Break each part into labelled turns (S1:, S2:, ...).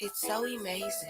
S1: It's so amazing.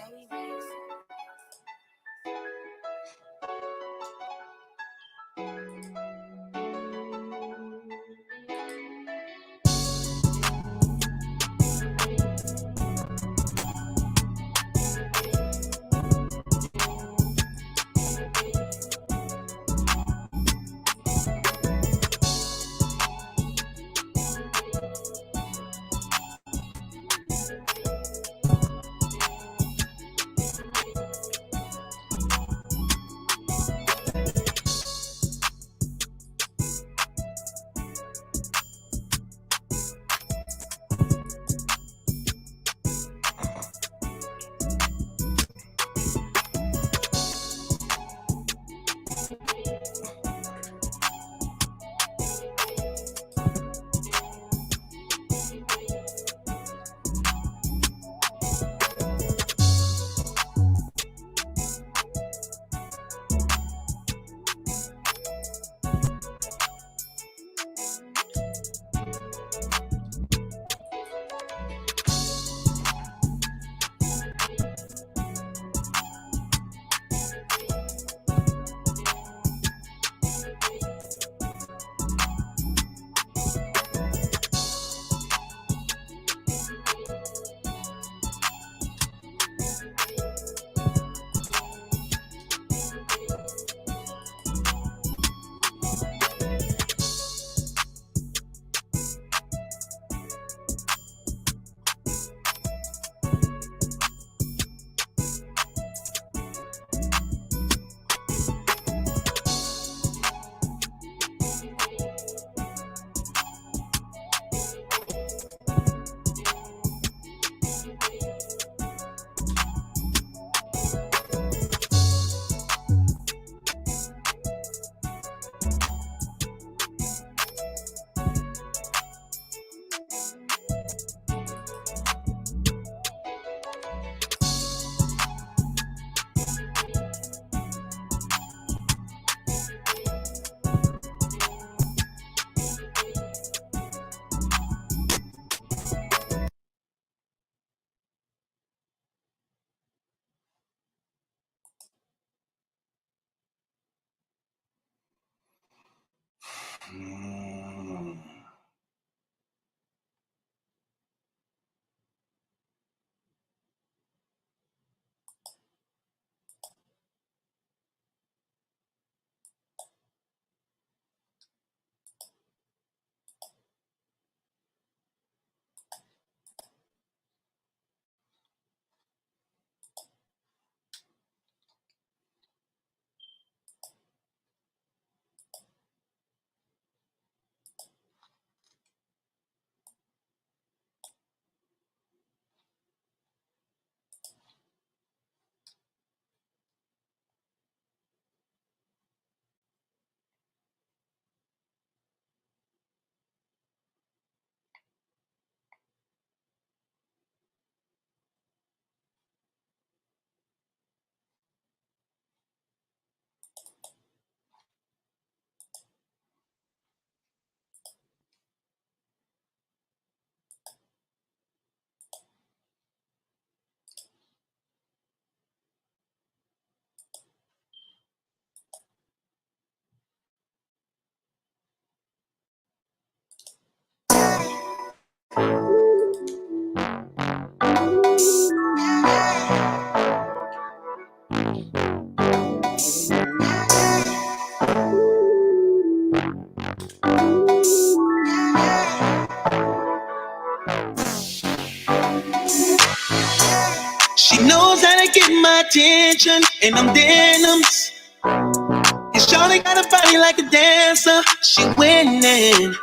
S2: She knows how to get my attention, and I'm denims. And Shawty got a body like a dancer, she winning.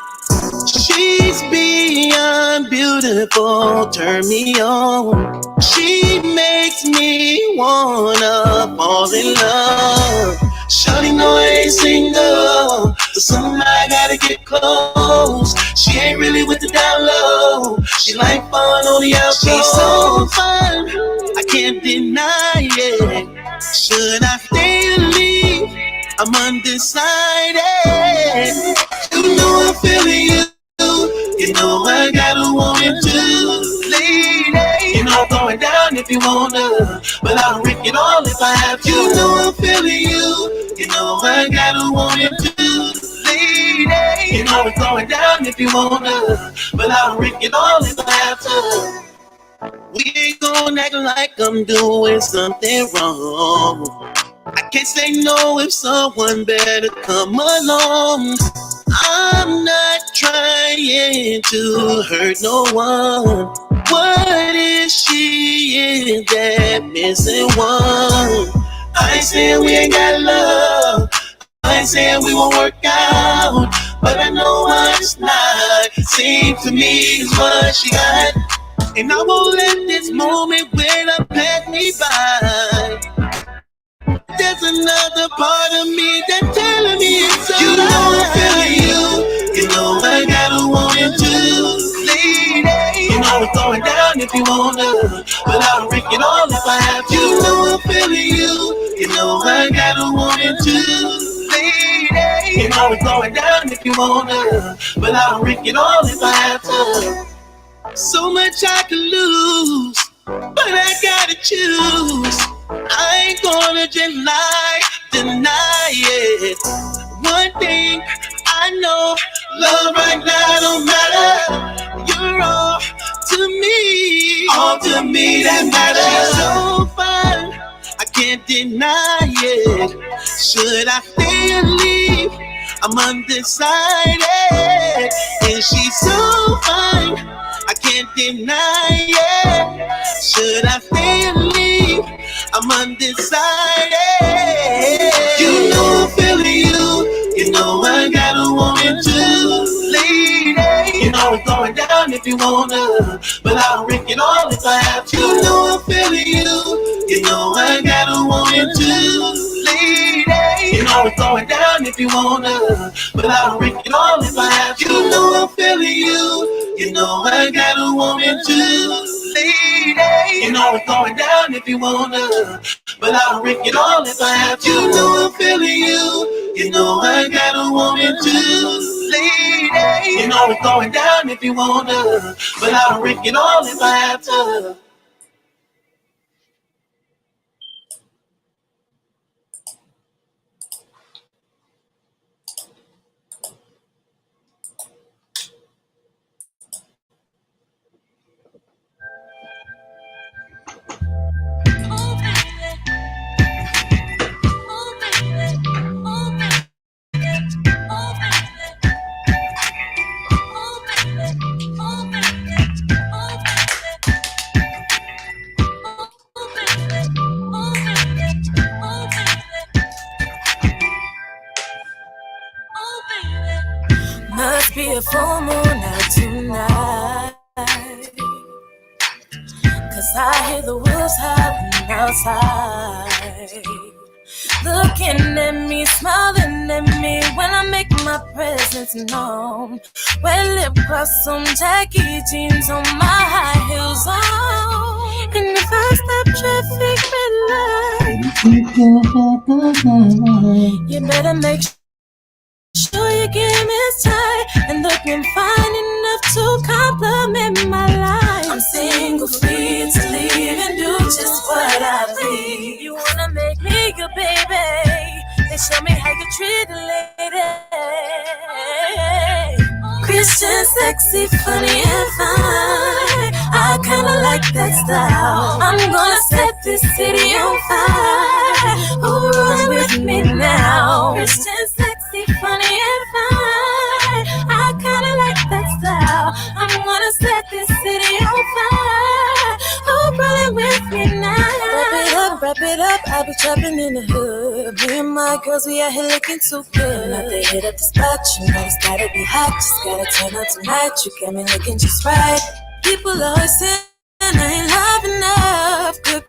S2: She's beyond beautiful, turn me on. She makes me wanna fall in love. Shawty know I ain't single, but somehow I gotta get close. She ain't really with the down low, she like fun on the outside. She's so fine, I can't deny it. Should I stay or leave? I'm undecided. You know I'm feeling you. You know I gotta want it too, lady. You know know I'm going down if you wanna, but I'll risk it all if I have to. You know I'm feeling you. You know I gotta want it too, lady. You know it's going down if you wanna, but I'll risk it all if I have to. We ain't gonna act like I'm doing something wrong. I can't say no if someone better come along. I'm not trying to hurt no one. What if she is that missing one? I ain't saying we ain't got love. I ain't saying we won't work out. But I know what it's not. Seems to me is what she got. And I won't let this moment when I pass me by. There's another part of me that's telling me it's alright. You know I'm feeling you. You know I gotta want it too, lady. You know it's going down if you wanna, but I'll risk it all if I have to. You know I'm feeling you. You know I gotta want it too, lady. You know it's going down if you wanna, but I'll risk it all if I have to. So much I could lose, but I gotta choose. I ain't gonna just lie, deny it. One thing I know, love right now don't matter. You're all to me that matters. She's so fine, I can't deny it. Should I stay or leave? I'm undecided, and she's so fine, I can't deny it. Should I stay or leave? I'm undecided. You know I'm feeling you. You know I gotta want it too, lady. You know it's going down if you wanna, but I'll risk it all if I have to. You know I'm feeling you. You know I gotta want it too, lady. You know it's going down if you wanna, but I'll risk it all if I have to. You know I'm feeling you. You know I gotta want it too, lady. You know it's going down if you wanna, but I'll risk it all if I have to. You know I'm feeling you. You know I gotta want it too, lady. You know it's going down if you wanna, but I'll risk it all if I have to.
S1: Must be a full moon out tonight, 'cause I hear the wolves howling outside, looking at me, smiling at me when I make my presence known. Wet lip gloss on, tacky jeans on, my high heels on, and if I stop traffic red light, you better make sure your game is tight and looking fine enough to compliment my life. I'm single, free to leave and do just what I please. You wanna make me your baby? Then show me how you treat a lady. Christian, sexy, funny and fine. I kinda like that style. I'm gonna set this city on fire. Who runs with me now? Christian, sexy, funny and fine. I kinda like that style. I'm gonna set this city on fire. Who running with me now? Wrap it up, I be trapping in the hood. Me and my girls, we out here looking too good. Not to hit up the spot, you know it's gotta be hot. Just gotta turn up tonight, you got me looking just right. People always say I ain't love enough. Good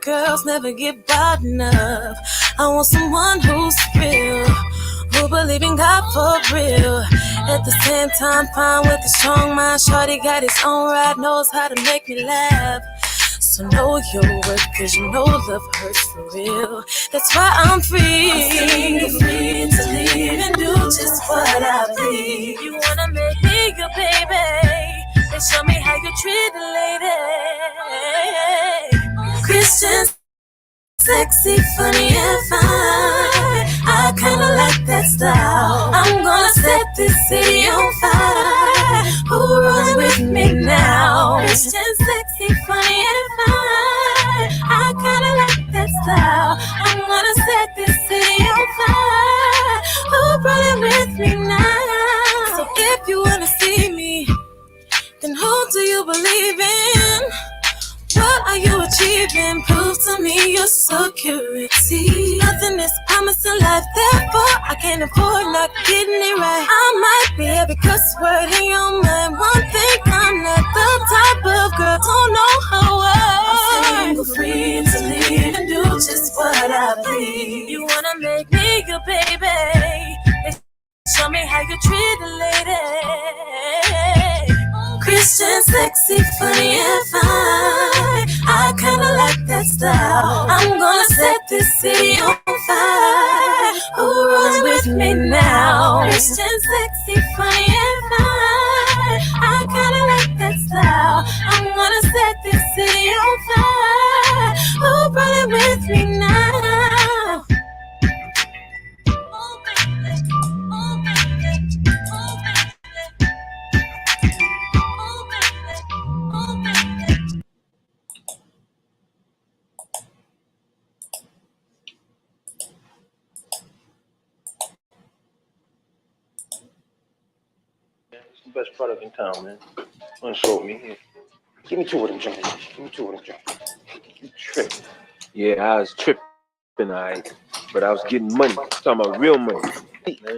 S1: girls never get bought enough. I want someone who's real, who believe in God for real. At the same time, fine with a strong mind. Shorty got his own ride, knows how to make me laugh. So know your worth, 'cause you know love hurts for real. That's why I'm free. I'm single, free to leave and do just what I please. You wanna make me your baby? Then show me how you treat a lady. Christian, sexy, funny, and fine. I kinda like that style. I'm gonna set this city on fire. Who runs with me now? Christian, sexy, funny, and fine. I kinda like that style. I'm gonna set this city on fire. Who running with me now? So if you wanna see me, then who do you believe in? What are you achieving? Prove to me your security. Nothing is promised in life, therefore I can't afford not getting it right. I might be every cuss word in your mind. One thing, I'm not the type of girl don't know how I'm single, free to leave and do just what I please. You wanna make me your baby? Show me how you treat a lady. Christian, sexy, funny, and fine. I kinda like that style. I'm gonna set this city on fire. Who runs with me now? Christian, sexy, funny, and fine. I kinda like that style. I'm gonna set this city on fire. Who running with me now? Oh, baby. Oh, baby. Oh, baby.
S3: It's the best product in town, man. Unshow me here. Give me two of them joints. Give me two of them joints. You tripping. Yeah, I was tripping, alright. But I was getting money. I'm talking about real money.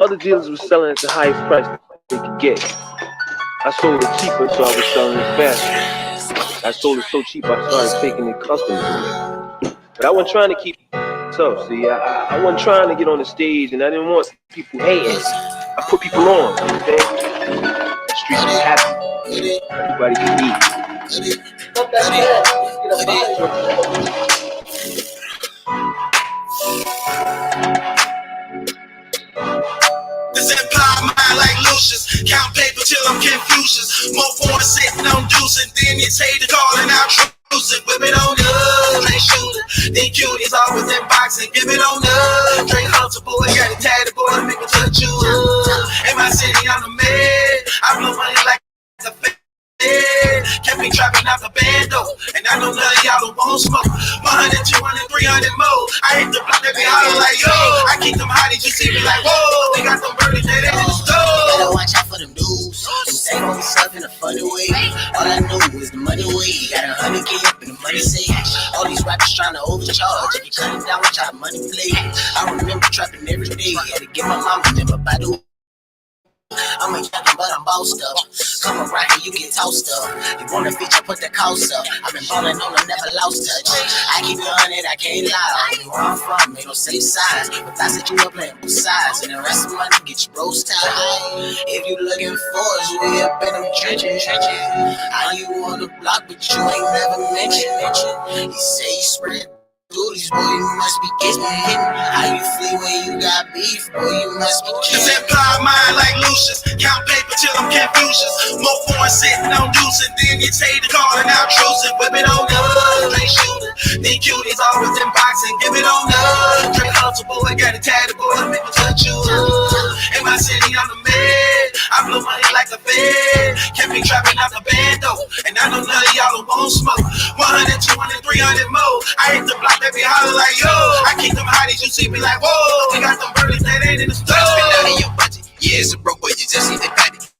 S3: Other dealers were selling at the highest price they could get. I sold it cheaper, so I was selling it faster. I sold it so cheap, I started taking it custom. But I wasn't trying to keep it tough. See, I wasn't trying to get on the stage, and I didn't want people hating. I put people on, okay? The streets was happy. Everybody could eat.
S2: This empire mind like Lucius. Count paper till I'm Confucius. More porn sitting on deuce, and then it's hater calling out truce. Whip it on up, Trey shooter. Then cuties always in boxing. Give it on up. Trey Hunter boy got it tatted, boy, make me touch you. In my city, I'm the man. I blow money like a fan. Kept me trapping out the bando, and I know none of y'all don't want smoke. 100, 200, 300 more. I hit the block, they be holler like yo. I keep them hotties, you see me like whoa. They got them birdies that ain't in the store.
S4: Better watch out for them dudes. Them say on stuff in a funny way. All I know is the money way. Got 100K up in the money safe. All these rappers trying to overcharge. If you cut it down, watch how money play. I remember trapping every day. Had to get my mama never by the. I'm a youngin', but I'm bossed up. Come around here, you get tossed up. You want a feature, put the cost up. I've been ballin' on a never lost touch. I keep it 100, I can't lie. Where I'm from, ain't no safe size. But I said you were playing both sides. And the rest of the money get your bros tied. If you looking for us, we up in them trenches. How you on the block, but you ain't never mentioned. You say you spread duties, boy, you must be getting hit. How you flee when you got beef, boy, you must be
S2: This
S4: kidding.
S2: empire mind like Lucius. Count paper till I'm Confucius. More porn sitting on deuce, and then it's hater calling out truce. Whip it on up, Trey shooter. Then cuties always in boxing. Give it on up. Trey Hunter boy got it tatted, boy, make me touch you. In my city, I'm the man. I blow money like a fan. Kept me trapping out the bando, and I know none of y'all don't want smoke. 100, 200, 300 more. I hit the block, they be holler like yo. I keep them hotties, you see me like whoa. We got them birdies that ain't in the store.
S5: Spend out of your budget. Yeah, it's a broke boy, you just need to cut it.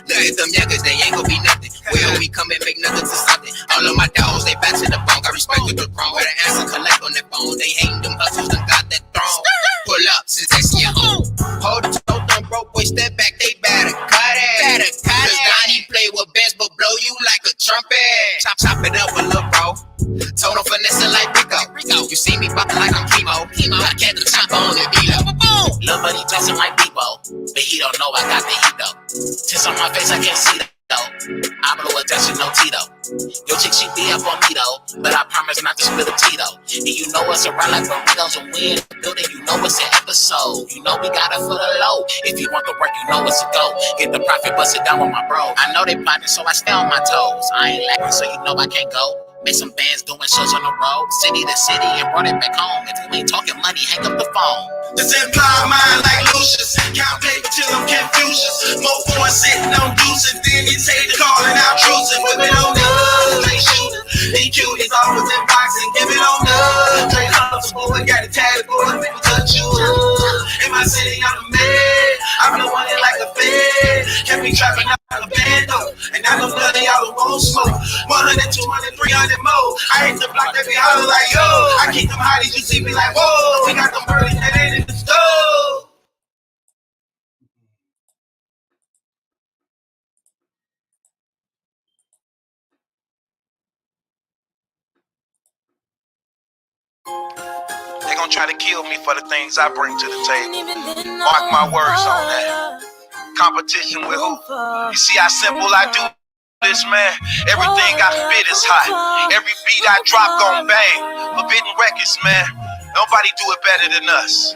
S5: Look at them youngers, they ain't gon' be nothing. Well, we come and make nothing to something. All of my dogs, they back to the bone. I respect the throne. Better answer, collect on that phone. They hating them hustles, done got that throne. Pull up, since that's your own. Hold the toe, don't broke boy, step back, they better cut it. Cause Donnie play with bands, but blow you like a trumpet. Chop it up a little bro. Total finesse like Rico. You see me poppin' like I'm chemo. I can't do chop on the D-Lo.
S4: Lil' buddy dressing like Bebo, but he don't know I got the heat though. Tits on my face, I can't see though. I blow attention, no Tito. Yo chick, she be up on me though, but I promise not to spill a Tito. And you know us around like burritos, and we in the building, you know it's an episode. You know we got it for the low. If you want the work, you know it's a go. Get the profit, bust it down with my bro. I know they plotting, so I stay on my toes. I ain't lacking, so you know I can't go. Made some bands doing shows on the road, city to city, and brought it back home. If you ain't talking money, hang up the phone.
S5: This imply mind like Lucius. Count paper till I'm Confucius. More boy sitting on deuces. Then you take the call and outrusive. Whip it on up, like shooter. DQ is always in boxing. Give it on up. Play hustle, boy. Got a tag, boy. People touch you up. In my city, I'm the man. I'm the one that like a fan. Can't be trapping out a band though. And I know none of y'all won't smoke. 100, 200, 300 more. I hit the block, they be hollering like, yo. I keep them hotties, you see me like, whoa. We got them birdies that ain't in the stove. They gon' try to kill me for the things I bring to the table. Mark my words on that. Competition with who? You see how simple I do this, man? Everything I spit is hot. Every beat I drop gon' bang. Forbidden records, man. Nobody do it better than us.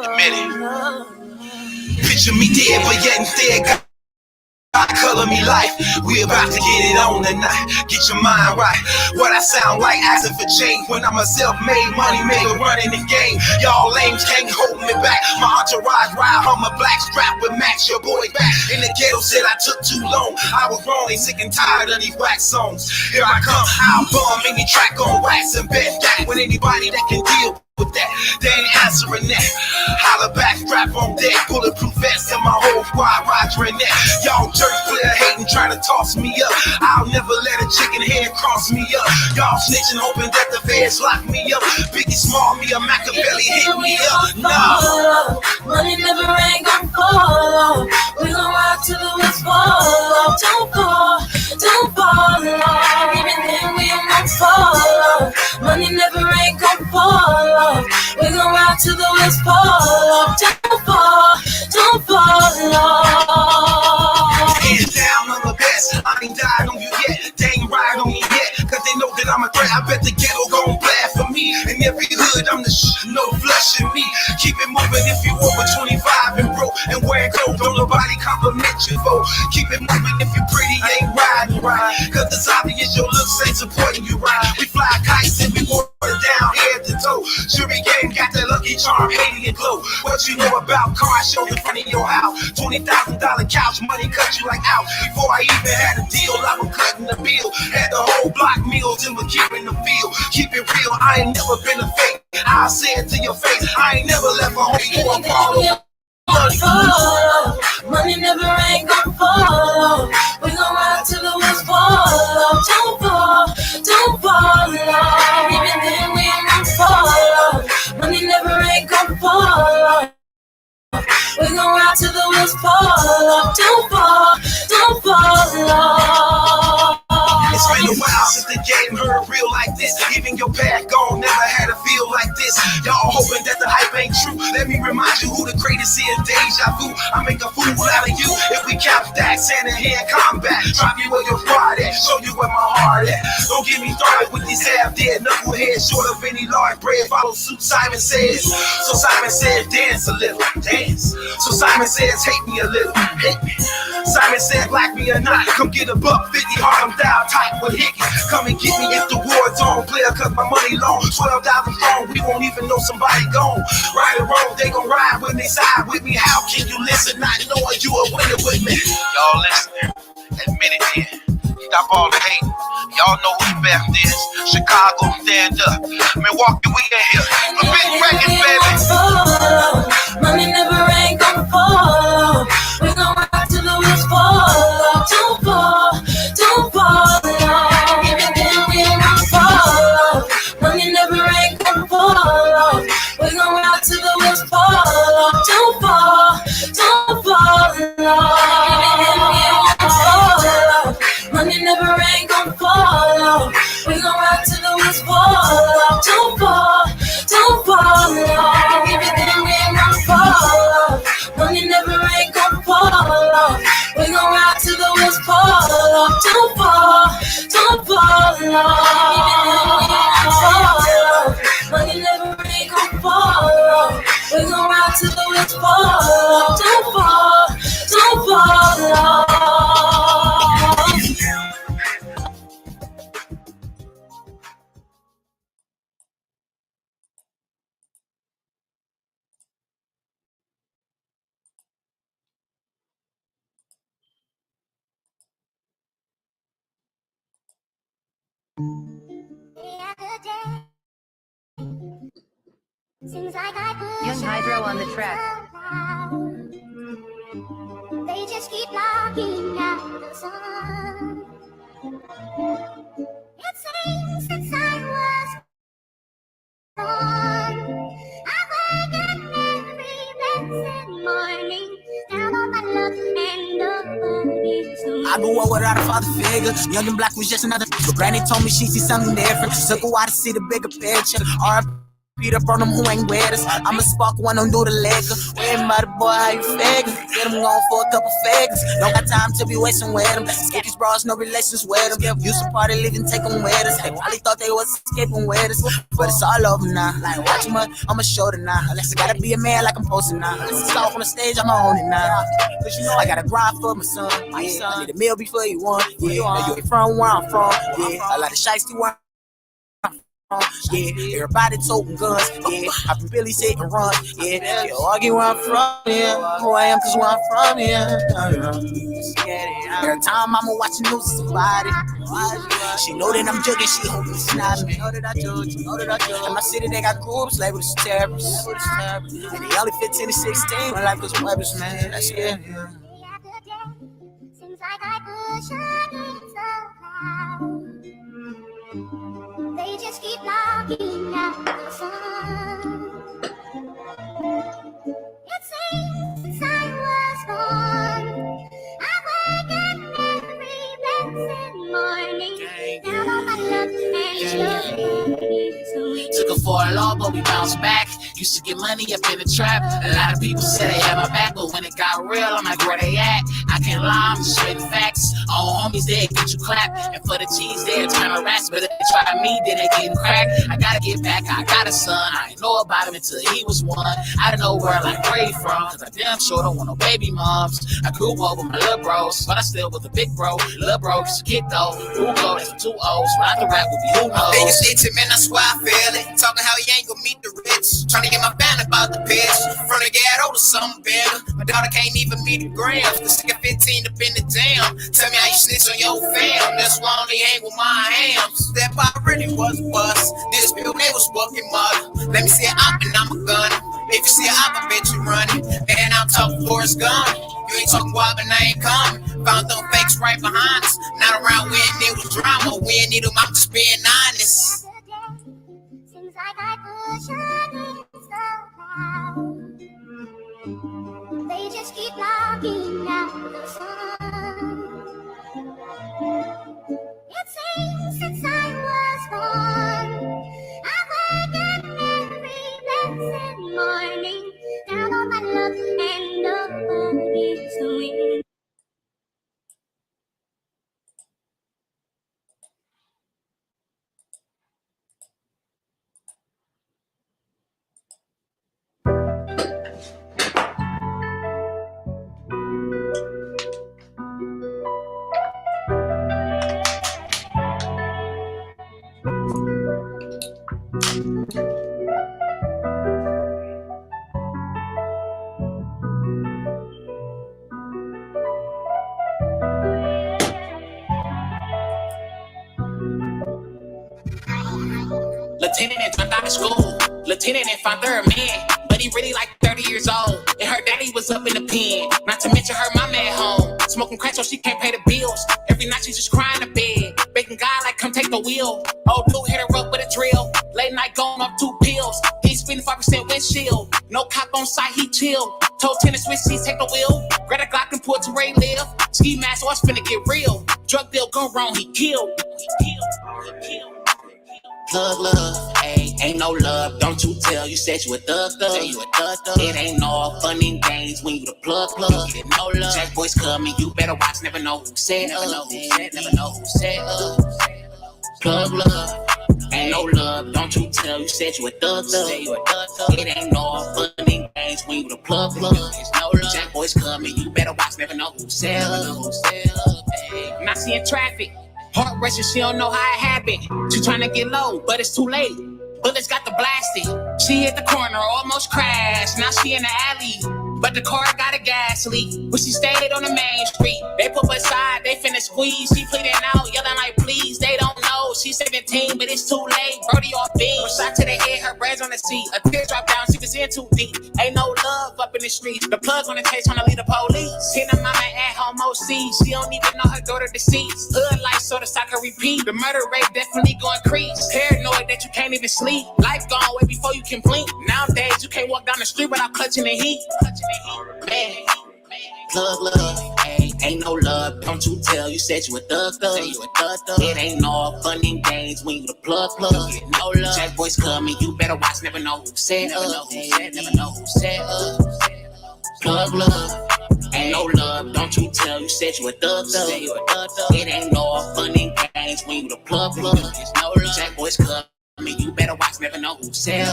S5: Admit it. Picture me dead, but yet instead God color me life. We about to get it on tonight. Get your mind right. What I sound like asking for change when I'm a self-made money maker running the game. Y'all lames can't hold me back. My entourage ride on my black strap with Max, your boy back. In the ghetto said I took too long. I was wrong, they sick and tired of these wax songs. Here I come, I'll bomb any track on wax and bet that with anybody that can deal with that, they ain't answering that. Holla back, strap on deck, bulletproof vest, and my whole squad rogering that. Y'all jerk player hating, trying to toss me up. I'll never let a chicken head cross me up. Y'all snitching, hoping that the feds lock me up. Biggie Small, me a Machiavelli, hit me up. Nah,
S1: money never ain't gon' fall. We gon' rock till the wheels fall. Don't fall off. Even then we won't fall. Money never ain't gon' fall. We gon' rock till the wheels fall. Don't fall off.
S5: Hands down, I'm the best. I ain't died on you yet. They ain't ride on me yet. Cause they know that I'm a threat. I bet the ghetto gon' blast for me. In every hood, I'm the no flushing me. Keep it moving if you over 25 and broke. And wearing clothes, don't nobody compliment you, for. Keep it moving if you pretty, ain't riding right. Cause it's obvious your looks ain't supporting you right. We fly kites and we water down head to toe. Jury game got that lucky charm, Haiti and glow. What you know about car show in front of your house? $20,000 couch, money cut you like out. Before I even had a deal, I was cutting the bill. Had the whole block meals and was keeping the field. Keep it real, I ain't never been a fake. I'll say it to your face, I ain't never left a home before I follow.
S1: Money never ain't gon' fall. We gon' ride till the wheels fall. Don't fall off. Even then we ain't gon' fall. Money never ain't gon' fall. We gon' ride till the wheels fall. Don't fall off.
S5: It's been a while since the game heard real like this. Even your bad gone, never had a feel like this. Y'all hoping that the hype ain't true. Let me remind you who the greatest is. Deja vu. I make a fool out of you. If we cap that, send a hand combat. Drop you where your squad at. Show you where my heart at. Don't get me started with these half-dead knuckleheads. Short of any large bread. Follow suit, Simon says. So Simon says, dance a little. Dance. So Simon says, hate me a little. Hate me. Simon said, like me or not. Come get a buck 50 Harlem down tight with Hickey. Come and get me if the war zone. Player cause my money long. 12,000 strong. We won't even know somebody gone. Right or wrong, they gon' ride when they side with me. How can you listen not knowing you a winner with me? Y'all listening. Admit it then. Stop all the hate. Y'all know who the best is. Chicago, stand up. Milwaukee, we in here. Forbidden records, baby.
S1: Money never ain't gon' fall. We gon' rock till the wheels fall. Don't fall off. Even then we ain't gon' fall. Money never ain't gon' fall. We gon' rock till the wheels fall. Don't fall off. Even then we ain't gon' fall. Money never ain't gon' fall. We gon' rock till the wheels fall. Don't fall off. Even then we ain't gon' fall. Money never ain't gon' fall. We gon' rock till the wheels fall. Don't fall off. Even then we ain't gon' fall. Money never ain't gon' fall. We gon' rock till the wheels fall. Don't fall off. Seems like I push
S6: Young Hydro on the track.
S1: They just keep blocking out the sun. It seems since I was born, I wake up every blessed morning, down on my luck and nobody's doing.
S4: I grew up without a father figure. Young and black was just another. But Granny told me she sees something different. Took a while to see the bigger picture. Beat up on them who ain't with us. I'm a spark one, don't do the liquor. Wait, mother boy, how you figure? Get them going for a couple figures. Don't got time to be wasting with them. Skip these bras, no relations with them. Used to party, leave and take them with us. They probably thought they was escaping with us. But it's all over now. Like, watch my, on my shoulder now. Unless I gotta be a man like I'm posting now. Unless it's off on the stage, I'm on it now. Cause you know I gotta grind for my son. Yeah, I need a meal before you want. Yeah, you ain't from where I'm from. Yeah, I like the shiesty one. Yeah, everybody toting guns. Yeah, I been Billy sit and run. Yeah, you argue where I'm from. Yeah, who I am, cause where I'm from. Yeah, every time I'ma watch the news, somebody. She know that I'm joking, she hoping it's not me. Know that I judge, In my city, they got groups labeled as terrorists. And they only 15 to 16. My life was weapons, man. That's scary.
S1: Seems like I push against the clouds. They just keep blocking out the sun. It seems since I was born, I wake up every blessed morning, down on my luck and nobody.
S4: Took her for a law, but we bounced back. Used to get money up in the trap. A lot of people say they had my back, but when it got real, I'm like, where they at? I can't lie, I'm just spitting facts. All homies, they get you clap. And for the cheese, they'll turn to rats. But if they try me, then they getting cracked. I gotta get back, I got a son. I ain't know about him until he was one. I don't know where, like, where he from. Cause I damn sure don't want no baby moms. I grew up with my little bros, but I still was a big bro. Little bro, just a kid though. Who go, that's for 2 O's. When I can rap with you, who knows?
S5: Biggest itch, man, that's why I feel it. Talking how he ain't gonna meet the rich. Trying to get my band about the pitch. From the ghetto to something better. My daughter can't even meet the grams. The stick of 15 up in the jam. Tell me how you snitch on your fam. That's why I only hang with my hams. That pop really was a bust. This people, they was working mother. Let me see it up and I'm a gun. If you see it up, I bet you running. And I'm talking Forrest Gump. You ain't talking wild, but I ain't coming. Found them fakes right behind us. Not around when there was drama. We ain't need them, I'm just being honest.
S1: Seems like I push against the clouds. They just keep blocking out the sun. It seems since I was born, I wake up every blessed morning, down on my luck and nobody's doing.
S4: Lieutenant and dropped out of school. Lieutenant and found third man, but he really like 30 years old. And her daddy was up in the pen. Not to mention her mama at home, smoking crack so she can't pay the bills. Every night she's just crying in bed, begging God like come take the wheel. Old dude hit her up with a drill. Late night going up 2 pills. He's spending 5% windshield. No cop on site, he chill. Told tennis switch seats, take the wheel. Grab a Glock and pull to where he live. Ski mask, or it's finna get real. Drug deal gone wrong, he killed. He killed. Thug love, hey, ain't no love, don't you tell. You said you a thug. It ain't no fun and games when you the plug. You get no love. Jack boys coming, you better watch. Never know who said never know who said Plug love, ain't no love, don't you tell. You said you a thug. It ain't no fun and games when you the plug. It's no love. Jack boys coming, you better watch. Never know who said I'm not seeing traffic. Heart racing, she don't know how it happened. She tryna get low, but it's too late. Bullets got the blasting. She hit the corner, almost crashed. Now she in the alley, but the car got a gas leak. But she stayed on the main street. They put her aside, they finna squeeze. She pleading out, yelling like please. They don't know, she she's 17, but it's too late. Brody off beam, shot to the head, her braids on the seat. A tear drop down, she was in too deep. Ain't no love up in the streets. The plug on the case tryna lead the police. Hit her mama at home OC. She don't even know her daughter deceased. Hood life so the soccer repeat. The murder rate definitely go increase. Paranoid that you can't even sleep. Life gone way before you can blink. Nowadays you can't walk down the street without clutching the heat. Man, plug love, hey, ain't no love. Don't you tell you said you a thug. It ain't no fun and games when you the plug. No love. Jack boys coming, you better watch. Never know who said never know who said plug love. Ain't no love, don't you tell you said you a thug. It ain't no fun and games when you the plug. It's no love. Jack boys coming, you better watch. Never know who said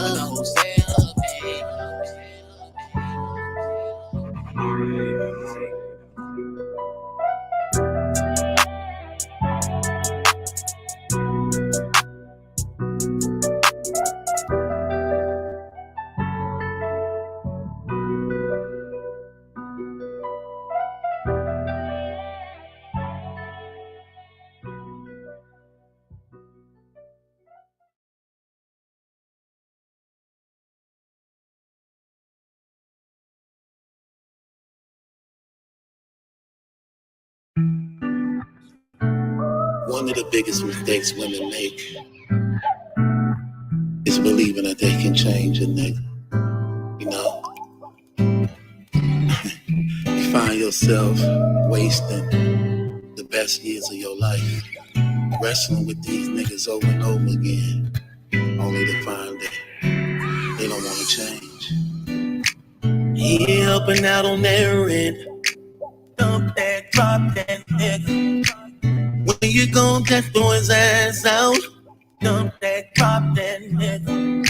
S2: One of the biggest mistakes women make is believing that they can change a nigga. You know? You find yourself wasting the best years of your life wrestling with these niggas over and over again, only to find that they don't want to change. He ain't helping out on their end. Dump that, drop that nigga. When you gon' just throw his ass out, dump that, drop that nigga.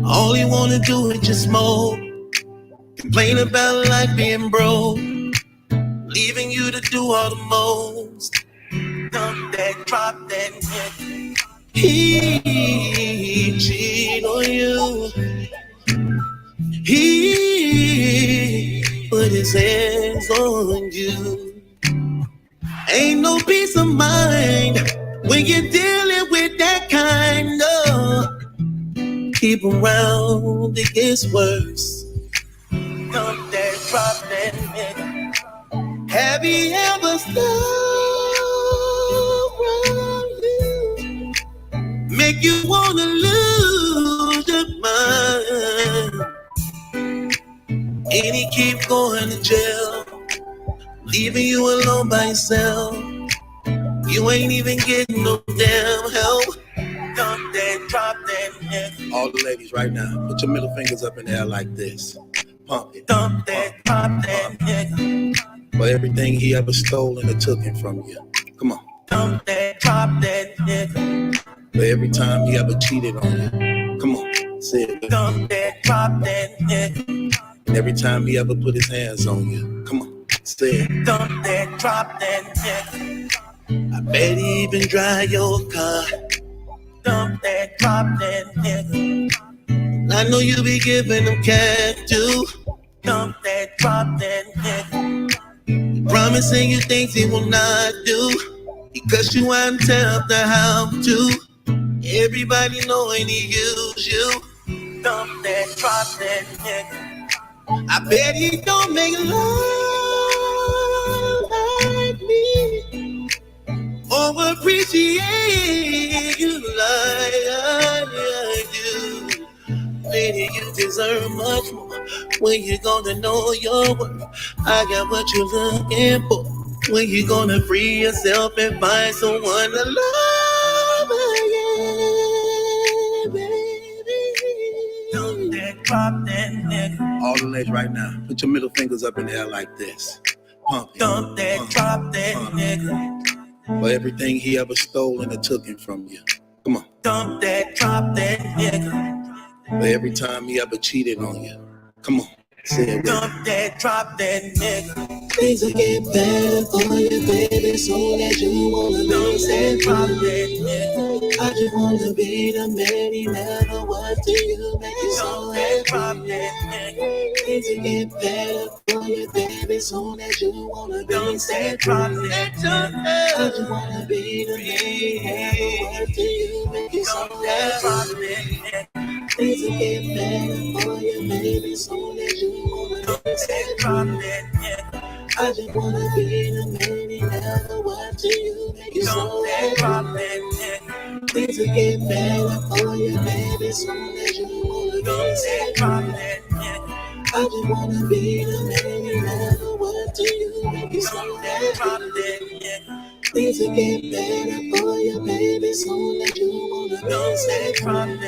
S2: All he wanna do is just smoke, complain about life being broke, leaving you to do all the most. Dump that, drop that nigga. He cheat on you. He put his hands on you. Ain't no peace of mind when you're dealing with that kind of. Keep around, it gets worse. Dump that, drop that nigga. Have you ever stood around you? Make you wanna lose your mind. And he keep going to jail, leaving you alone by yourself. You ain't even getting no damn help. Dump that, drop that nigga. All the ladies right now, put your middle fingers up in the air like this. Pump it. Dump that, drop that nigga. For everything he ever stole and took it from you. Come on. Dump that, drop that nigga. For every time he ever cheated on you. Come on. Say it. Dump that, drop that nigga. And every time he ever put his hands on you. Come on. Say it. Dump that, drop that nigga. I bet he even drive your car. Dump that, drop that nigga. I know you be giving them cash too. Dump that, drop that nigga. Promising you things he will not do. Because you want to tell the how to. Everybody knowing he use you. Dump that, drop that nigga. I bet he don't make love like me, or appreciate you like I do. Lady, you deserve much more. When you gonna know your worth? I got what you're looking for. When you gonna free yourself and find someone to love again, baby? Dump that, drop that nigga. All the ladies right now, put your middle fingers up in the air like this. Pump it. Dump that, drop that nigga. For everything he ever stole and took it from you. Come on. Dump that, drop that nigga. For every time he ever cheated on you. Come on. Say it. Dump that, drop that nigga.
S4: Things will get better for you, baby, soon as you wanna be said properly. I just wanna be the man he never was to you, make you so happy. Things will get better for you, baby, soon as you wanna be said properly. I just wanna be the man he never was to you, make you so happy. Things will get better for you, baby, soon as you wanna be said properly. I just wanna be the man he never was to you, make you so happy. Things will get better for you, baby, soon as you wanna be said properly. I just wanna be the man he never was to you, make you so happy. Things will get better for you, baby, soon as you wanna be said properly.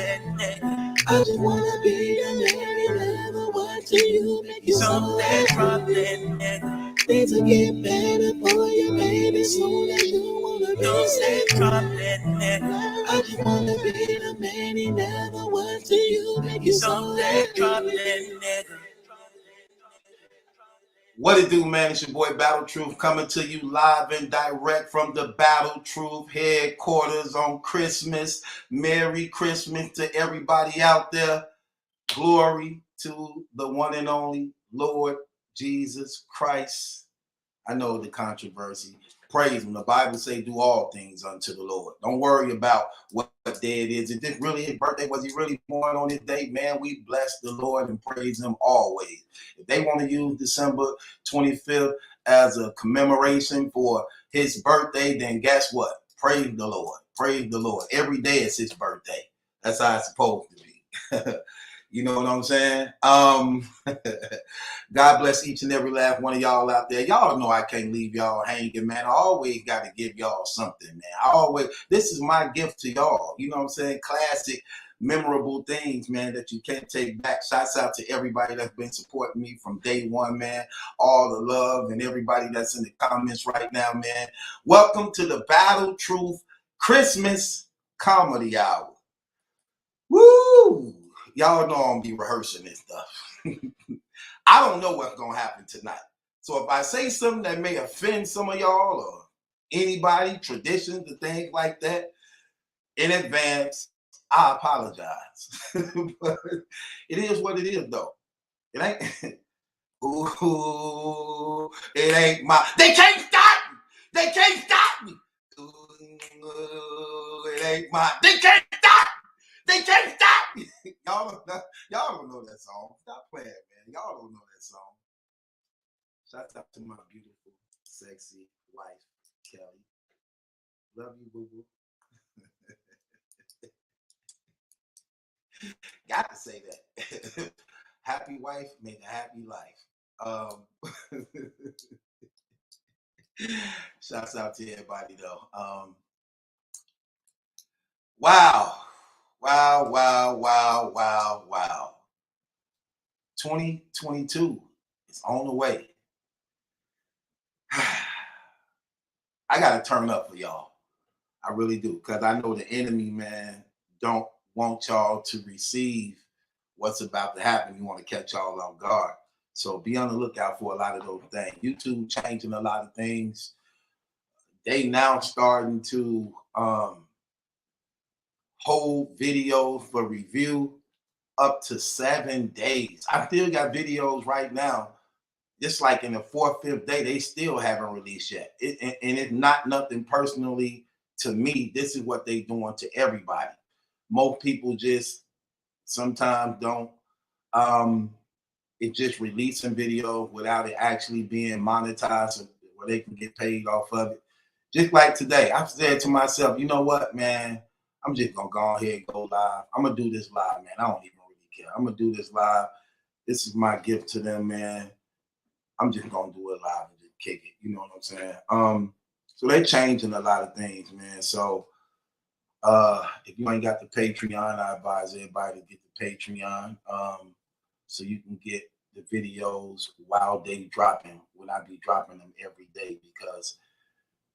S4: I just wanna be the man he never was to you, make you so happy. Things will get better for you, baby, soon as you wanna be said properly. I just wanna be the man he never was to you, make you so happy.
S2: What it do, man? It's your boy Battle Truth coming to you live and direct from the Battle Truth headquarters on Christmas. Merry Christmas to everybody out there. Glory to the one and only Lord Jesus Christ. I know the controversy. Praise him. The Bible say do all things unto the Lord. Don't worry about what day it is. Is this really his birthday? Was he really born on this day? Man, we bless the Lord and praise him always. If they want to use December 25th as a commemoration for his birthday, then guess what? Praise the Lord. Praise the Lord. Every day is his birthday. That's how it's supposed to be. You know what I'm saying? God bless each and every last one of y'all out there. Y'all know I can't leave y'all hanging, man. I always got to give y'all something, man. This is my gift to y'all. You know what I'm saying? Classic, memorable things, man, that you can't take back. Shouts out to everybody that's been supporting me from day one, man. All the love and everybody that's in the comments right now, man. Welcome to the Battle Truth Christmas Comedy Hour. Woo! Y'all know I'm be rehearsing this stuff. I don't know what's gonna happen tonight. So if I say something that may offend some of y'all or anybody, traditions and things like that, in advance, I apologize. But it is what it is, though. It ain't. Ooh, it ain't my. They can't stop me. They can't stop me. Ooh, it ain't my. They can't stop me. They can't stop me. Y'all don't know that song. Stop playing, man. Y'all don't know that song. Shout out to my beautiful, sexy wife, Kelly. Love you, boo-boo. Got to say that. Happy wife, make a happy life. Shouts out to everybody, though. Wow. 2022 is on the way. I gotta turn up for y'all. I really do, because I know the enemy, man, don't want y'all to receive what's about to happen. You want to catch y'all off guard. So be on the lookout for a lot of those things. YouTube changing a lot of things. They now starting to hold videos for review up to 7 days. I still got videos right now. Just like in the 4th, 5th day, they still haven't released yet. And it's not nothing personally to me. This is what they doing to everybody. Most people just sometimes don't. It just releasing video without it actually being monetized where they can get paid off of it. Just like today, I've said to myself, you know what, man? I'm just gonna go ahead and go live. I'm gonna do this live, man. I don't even really care. I'm gonna do this live. This is my gift to them, man. I'm just gonna do it live and just kick it. You know what I'm saying? So they changing a lot of things, man. So if you ain't got the Patreon, I advise everybody to get the Patreon. So you can get the videos while they dropping, when I be dropping them every day, because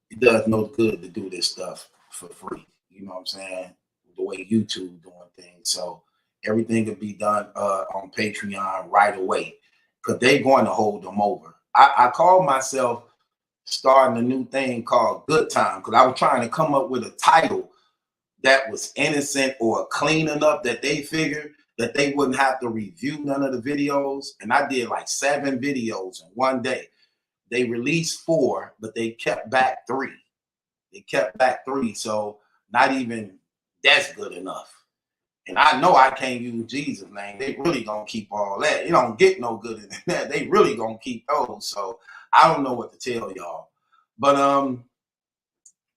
S2: it does no good to do this stuff for free. You know what I'm saying? The way YouTube doing things. So everything can be done on Patreon right away, because they're going to hold them over.
S6: I called myself starting a new thing called Good Time because I was trying to come up with a title that was innocent or clean enough that they figured that they wouldn't have to review none of the videos. And I did like 7 videos in one day. They released 4, but they kept back 3. They kept back 3, so not even that's good enough. And I know I can't use Jesus' name. They really gonna keep all that. It don't get no good in that. They really gonna keep those. So I don't know what to tell y'all. But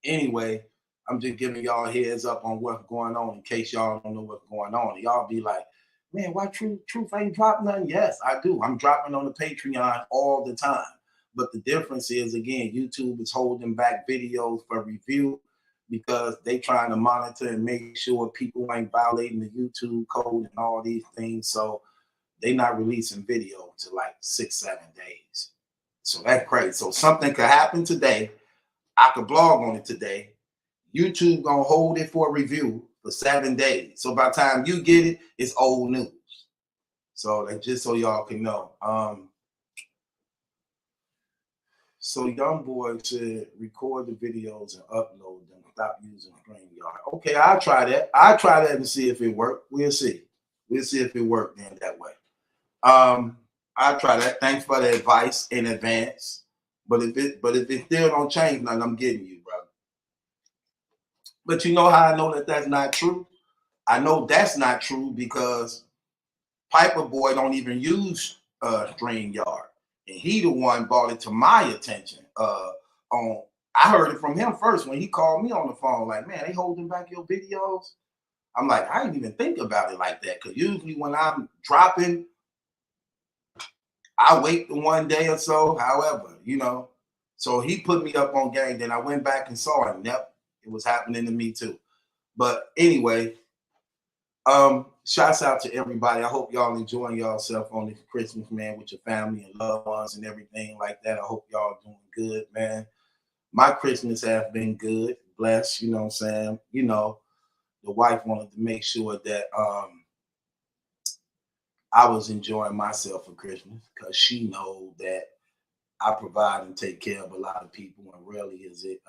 S6: anyway, I'm just giving y'all a heads up on what's going on in case y'all don't know what's going on. Y'all be like, man, why Truth ain't dropping nothing? Yes, I do. I'm dropping on the Patreon all the time. But the difference is, again, YouTube is holding back videos for review because they trying to monitor and make sure people ain't violating the YouTube code and all these things. So they not releasing video to like 6-7 days. So that's crazy. So something could happen today. I could blog on it today. YouTube gonna hold it for review for 7 days. So by the time you get it, it's old news. So that's just so y'all can know. So Young Boy said record the videos and upload them. Stop using StreamYard. Okay, I'll try that. I'll try that and see if it works. We'll see. We'll see if it worked then that way. I'll try that. Thanks for the advice in advance. But if it still don't change nothing, I'm getting you, brother. But you know how I know that that's not true? I know that's not true because Piper Boy don't even use StreamYard. And he the one brought it to my attention. I heard it from him first when he called me on the phone, like, man, they holding back your videos. I'm like, I didn't even think about it like that. Because usually when I'm dropping, I wait the 1 day or so. However, you know, so he put me up on game. Then I went back and saw it. And yep, it was happening to me too. But anyway, shouts out to everybody. I hope y'all enjoying yourself on this Christmas, man, with your family and loved ones and everything like that. I hope y'all doing good, man. My Christmas has been good, blessed, you know what I'm saying? You know, the wife wanted to make sure that I was enjoying myself for Christmas because she knows that I provide and take care of a lot of people, and rarely is it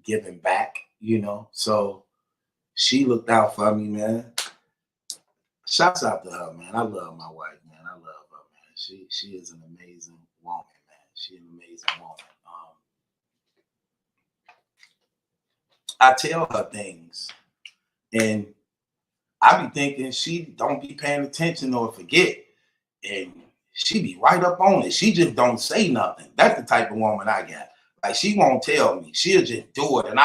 S6: giving back, you know? So she looked out for me, man. Shouts out to her, man. I love my wife, man. I love her, man. She is an amazing woman, man. She's an amazing woman. I tell her things, and I be thinking she don't be paying attention or forget, and she be right up on it. She just don't say nothing. That's the type of woman I got. Like, she won't tell me. She'll just do it, and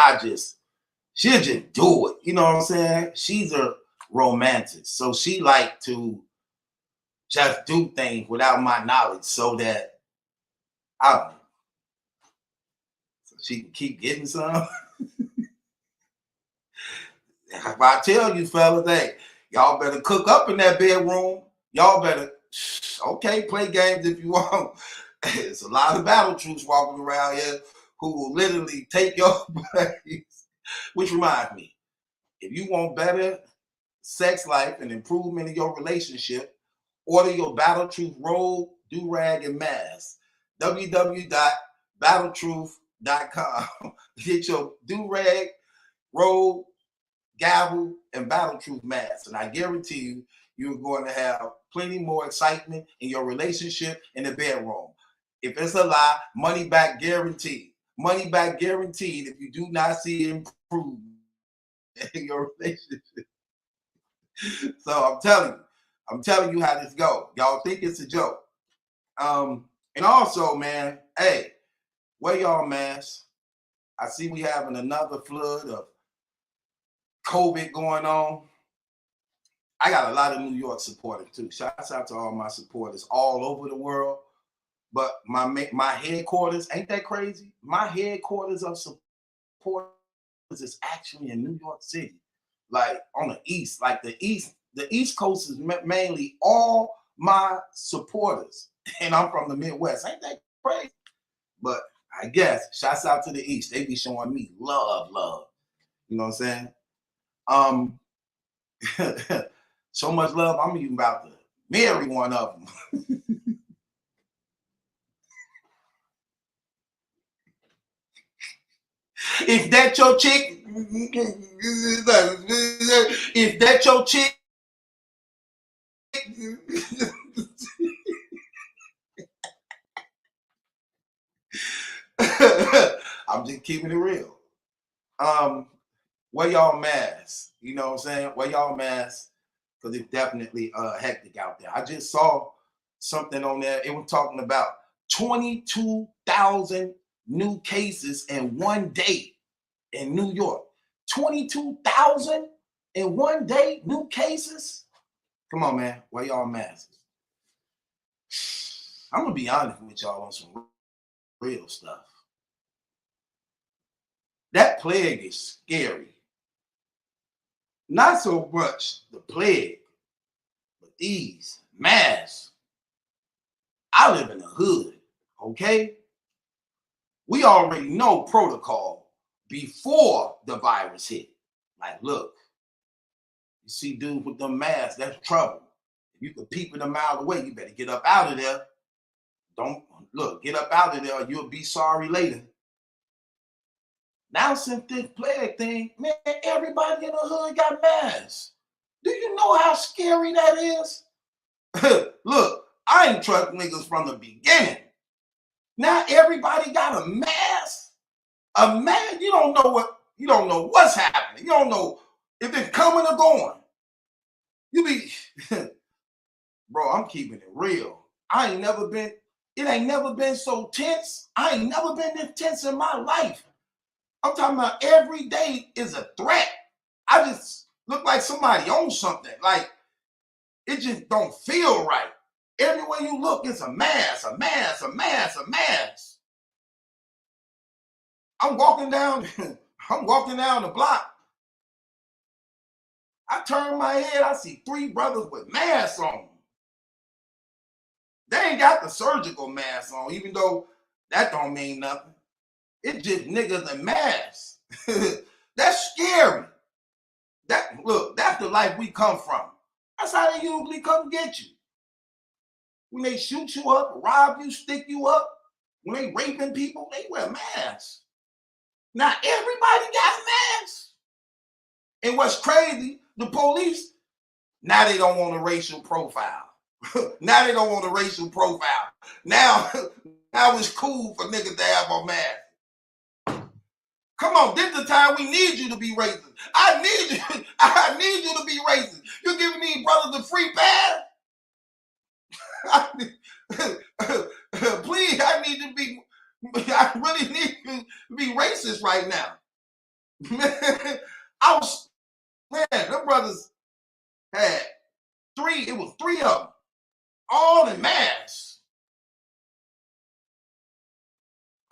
S6: she'll just do it. You know what I'm saying? She's a romantic, so she like to just do things without my knowledge so that, I don't know, so she can keep getting some. If I tell you fellas, hey, y'all better cook up in that bedroom. Y'all better, okay, play games if you want. There's a lot of battle troops walking around here who will literally take your place. Which reminds me, if you want better sex life and improvement in your relationship, order your Battle Truth robe, do-rag, and mask. www.battletruth.com. Get your do-rag, robe, gavel, and Battle Truth mask. And I guarantee you, you're going to have plenty more excitement in your relationship in the bedroom. If it's a lie, money back guaranteed. Money back guaranteed if you do not see improvement in your relationship. So I'm telling you how this goes. Y'all think it's a joke. And also, man, hey, wear y'all masks. I see we having another flood of COVID going on. I got a lot of New York supporters too. Shouts out to all my supporters all over the world. But my headquarters, ain't that crazy? My headquarters of supporters is actually in New York City, like on the east. Like the East Coast is mainly all my supporters, and I'm from the Midwest. Ain't that crazy? But I guess shouts out to the East. They be showing me love. You know what I'm saying? So much love, I'm even about to marry one of them. If that your chick, if that your chick, I'm just keeping it real. Wear y'all masks. You know what I'm saying? Wear y'all masks because it's definitely hectic out there. I just saw something on there. It was talking about 22,000 new cases in one day in New York. 22,000 in one day, new cases? Come on, man. Wear y'all masks. I'm going to be honest with y'all on some real stuff. That plague is scary. Not so much the plague, but these masks. I live in the hood, okay? We already know protocol before the virus hit. Like, look, you see dudes with them masks, that's trouble. If you can peep it a mile away, you better get up out of there. Don't, look, get up out of there or you'll be sorry later. Now, since this plague thing, man, everybody in the hood got masks. Do you know how scary that is? Look, I ain't trust niggas from the beginning. Now everybody got a mask. A mask, you don't know what's happening. You don't know if it's coming or going. You be, bro, I'm keeping it real. It ain't never been so tense. I ain't never been this tense in my life. I'm talking about every day is a threat. I just look like somebody owns something. Like, it just don't feel right. Everywhere you look, it's a mask, a mask, a mask, a mask. I'm walking down the block. I turn my head, I see 3 brothers with masks on. They ain't got the surgical mask on, even though that don't mean nothing. It's just niggas in masks. That's scary. Look, that's the life we come from. That's how they usually come get you. When they shoot you up, rob you, stick you up, when they raping people, they wear masks. Now everybody got masks. And what's crazy, the police, now they don't want a racial profile. Now they don't want a racial profile. Now it's cool for niggas to have a mask. Come on, this is the time we need you to be racist. I need you to be racist. You're giving these brothers a free pass? Please, I really need to be racist right now. Man, them brothers had 3, it was 3 of them, all in masks.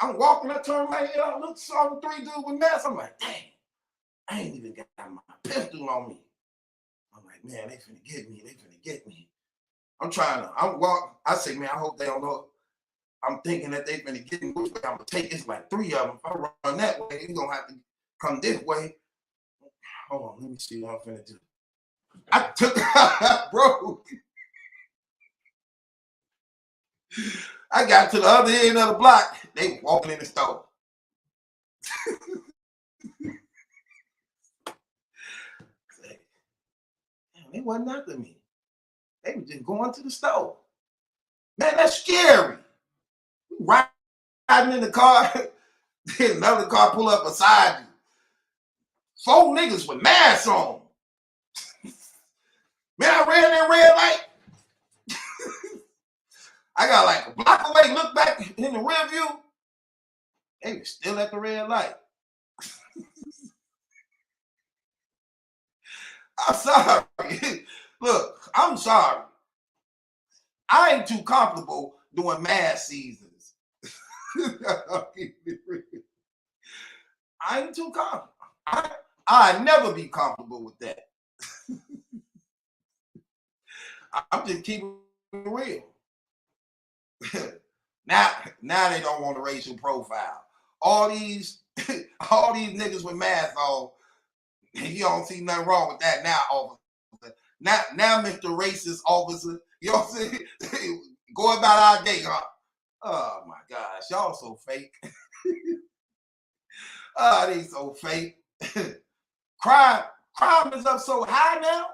S6: I'm walking, I turn my head, I look, saw the 3 dudes with masks. I'm like, dang, I ain't even got my pistol on me. I'm like, man, they finna get me. I say, man, I hope they don't know. I'm thinking that they finna get me. Which way I'm gonna take? It's like 3 of them. If I run that way, it's gonna have to come this way. Hold on, let me see what I'm finna do. I took, bro. I got to the other end of the block. They walking in the store. Damn, they wasn't after me. They were just going to the store. Man, that's scary. Riding in the car, then another car pull up beside you. 4 niggas with masks on. Man, I ran that red light. I got like a block away, look back in the rear view. They were still at the red light. I'm sorry. Look, I'm sorry. I ain't too comfortable doing mask seasons. I ain't too comfortable. I never be comfortable with that. I'm just keeping it real. Now they don't want a racial profile. All these niggas with masks on, you don't see nothing wrong with that now, officer. Now Mr. Racist Officer, you know what I'm saying? Go about our day, huh? Oh my gosh, y'all so fake. They so fake. Crime is up so high now.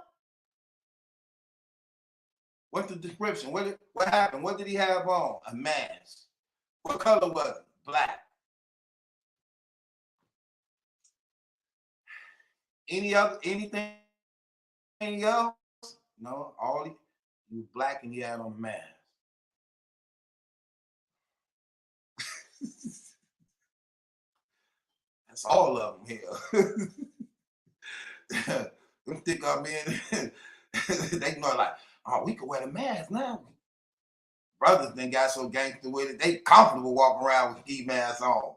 S6: What's the description? What happened? What did he have on? A mask. What color was it? Black. Anything else? No, he was black and he had on a mask. That's all of them here. Them think I'm in. They know like, oh, we could wear the mask now. Brothers then got so gangster with it, they comfortable walking around with ski masks on.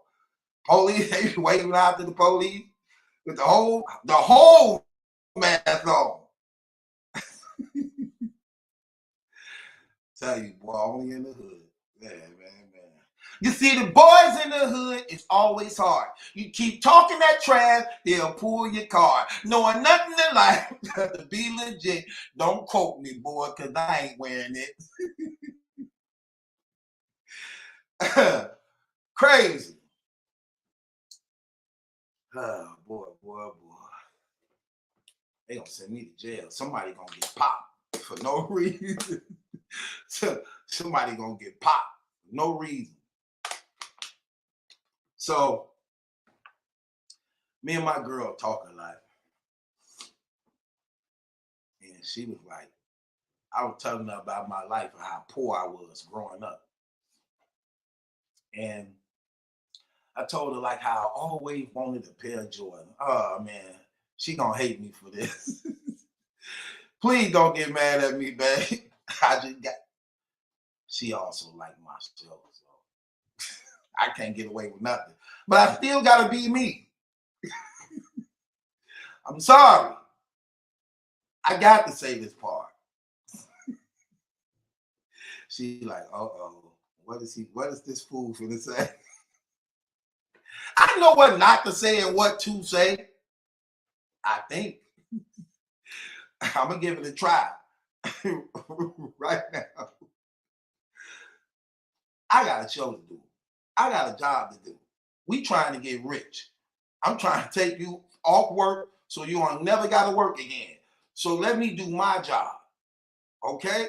S6: Police, they waving out to the police with the whole mask on. Tell you, boy, only in the hood. Man. You see, the boys in the hood, it's always hard. You keep talking that trash, they'll pull your car. Knowing nothing in life to be legit. Don't quote me, boy, because I ain't wearing it. Crazy. Oh, boy. They gonna send me to jail. Somebody gonna get popped for no reason. Somebody gonna get popped for no reason. So, me and my girl talking like, and she was like, I was telling her about my life and how poor I was growing up. And I told her like how I always wanted a pair of Jordan. Oh man, she gonna hate me for this. Please don't get mad at me, babe. She also liked my show, so I can't get away with nothing. But I still gotta be me. I'm sorry. I got to say this part. She like, what is this fool finna say? I know what not to say and what to say. I think. I'm gonna give it a try. Right now. I got a show to do. I got a job to do. We trying to get rich. I'm trying to take you off work so you don't never got to work again. So let me do my job. Okay?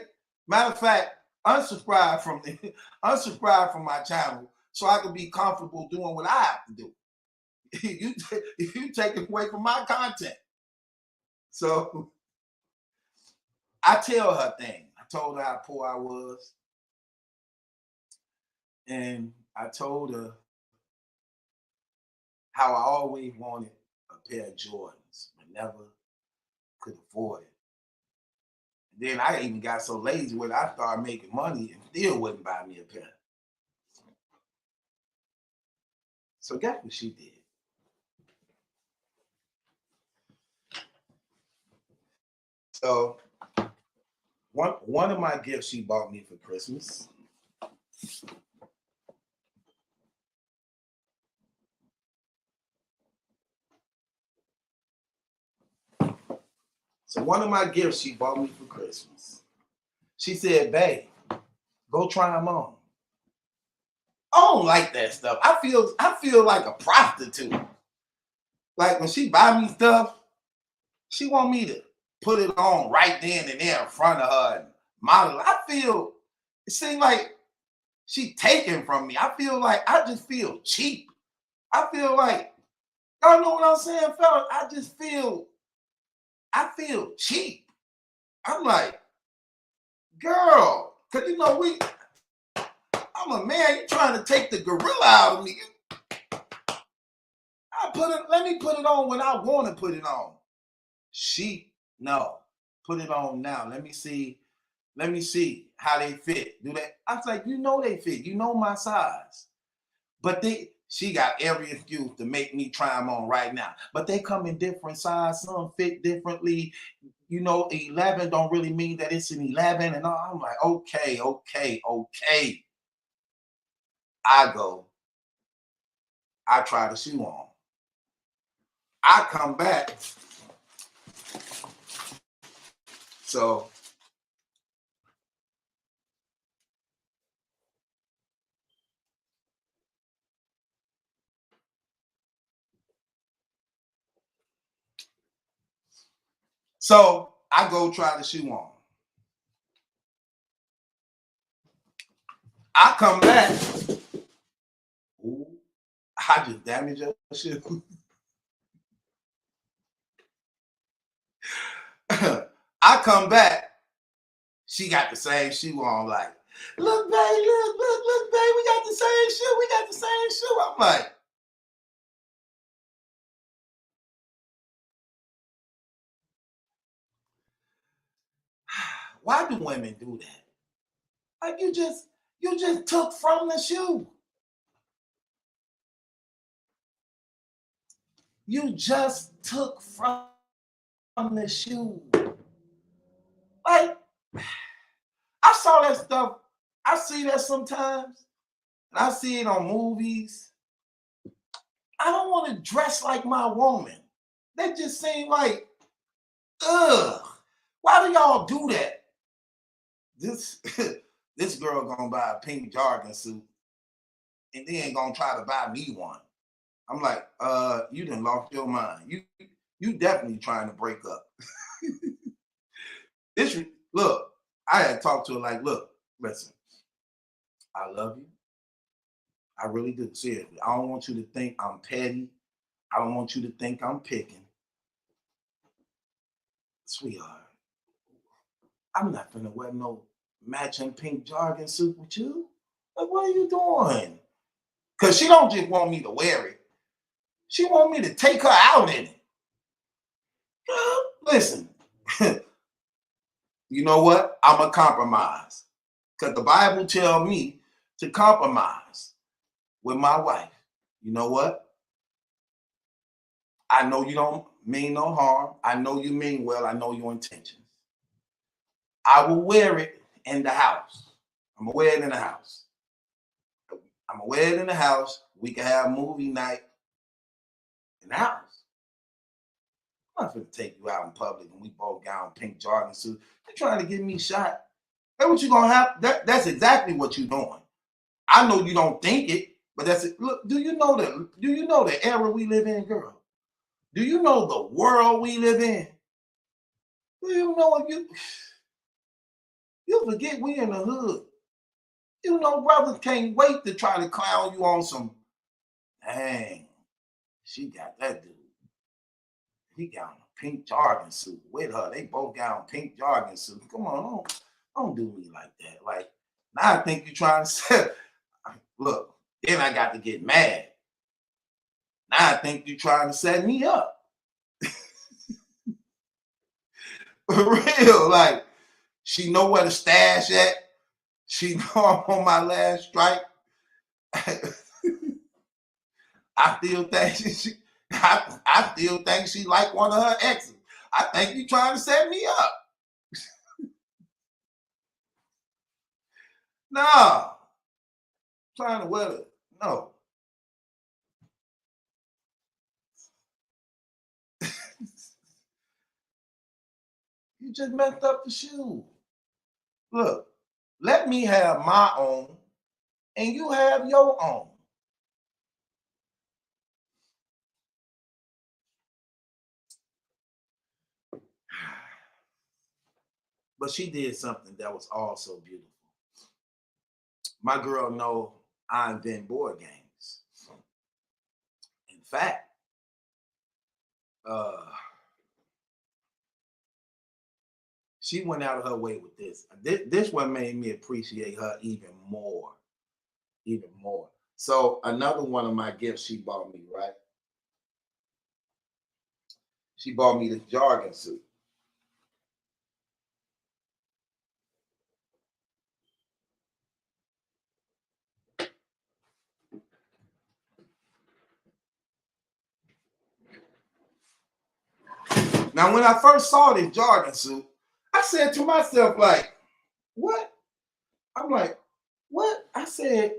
S6: Matter of fact, unsubscribe from my channel so I can be comfortable doing what I have to do. You take it away from my content. So I tell her things. I told her how poor I was. And I told her how I always wanted a pair of Jordans, but never could afford it. And then I even got so lazy with it, I started making money and still wouldn't buy me a pair. So guess what she did? So one of my gifts she bought me for Christmas. So one of my gifts she bought me for Christmas. She said, babe, go try them on. I don't like that stuff. I feel like a prostitute. Like when she buy me stuff, she want me to put it on right then and there in front of her and model. It seems like she taking from me. I just feel cheap. I feel like, y'all know what I'm saying, fellas? I feel cheap. I'm like, girl, because I'm a man, you trying to take the gorilla out of me. Let me put it on when I want to put it on. No, put it on now. Let me see how they fit. Do that. I was like, they fit. You know my size. But she got every excuse to make me try them on right now. But they come in different sizes. Some fit differently. 11 don't really mean that it's an 11. And all. I'm like, okay. I try the shoe on. I come back. So So I go try the shoe on. I come back. Ooh, I just damaged your shoe. I come back. She got the same shoe on. Like, look, babe, look, babe. We got the same shoe. We got the same shoe. I'm like, why do women do that? Like, you just took from the shoe. You just took from the shoe. Like, I saw that stuff. I see that sometimes. And I see it on movies. I don't want to dress like my woman. They just seem like, ugh. Why do y'all do that? This girl gonna buy a pink jogging suit and then gonna try to buy me one. I'm like, you done lost your mind. You definitely trying to break up. Look, I had talked to her like, look, listen, I love you. I really do. Seriously. I don't want you to think I'm petty. I don't want you to think I'm picking. Sweetheart, I'm not gonna wear no matching pink jogging suit with you. Like, what are you doing? Because she don't just want me to wear it. She want me to take her out in it. Listen, you know what? I'm a compromise. Because the Bible tells me to compromise with my wife. You know what? I know you don't mean no harm. I know you mean well. I know your intentions. I will wear it in the house. I'm going to wear it in the house. I'm going to wear it in the house. We can have movie night in the house. I'm not going to take you out in public and we both got on pink jogging suits. You're trying to get me shot. That's what you're going to have. That's exactly what you're doing. I know you don't think it, but that's it. Look, do you know the era we live in, girl? Do you know the world we live in? Do you know if you forget we in the hood? You know, brothers can't wait to try to clown you on some, dang, she got that dude. He got on a pink jogging suit with her. They both got on pink jogging suits. Come on, don't do me like that. Like, now I think you're trying to say, look, then I got to get mad. Now I think you're trying to set me up. For real, like, she know where to stash at. She know I'm on my last strike. I still think she like one of her exes. I think you trying to set me up. No, trying to wear it. No. You just messed up the shoe. Look, let me have my own and you have your own. But she did something that was also beautiful. My girl know I invent board games. In fact, she went out of her way with this. This one made me appreciate her even more. Even more. So another one of my gifts she bought me, right? She bought me this jogging suit. Now, when I first saw this jogging suit, I said to myself, like, what? I'm like, what? I said,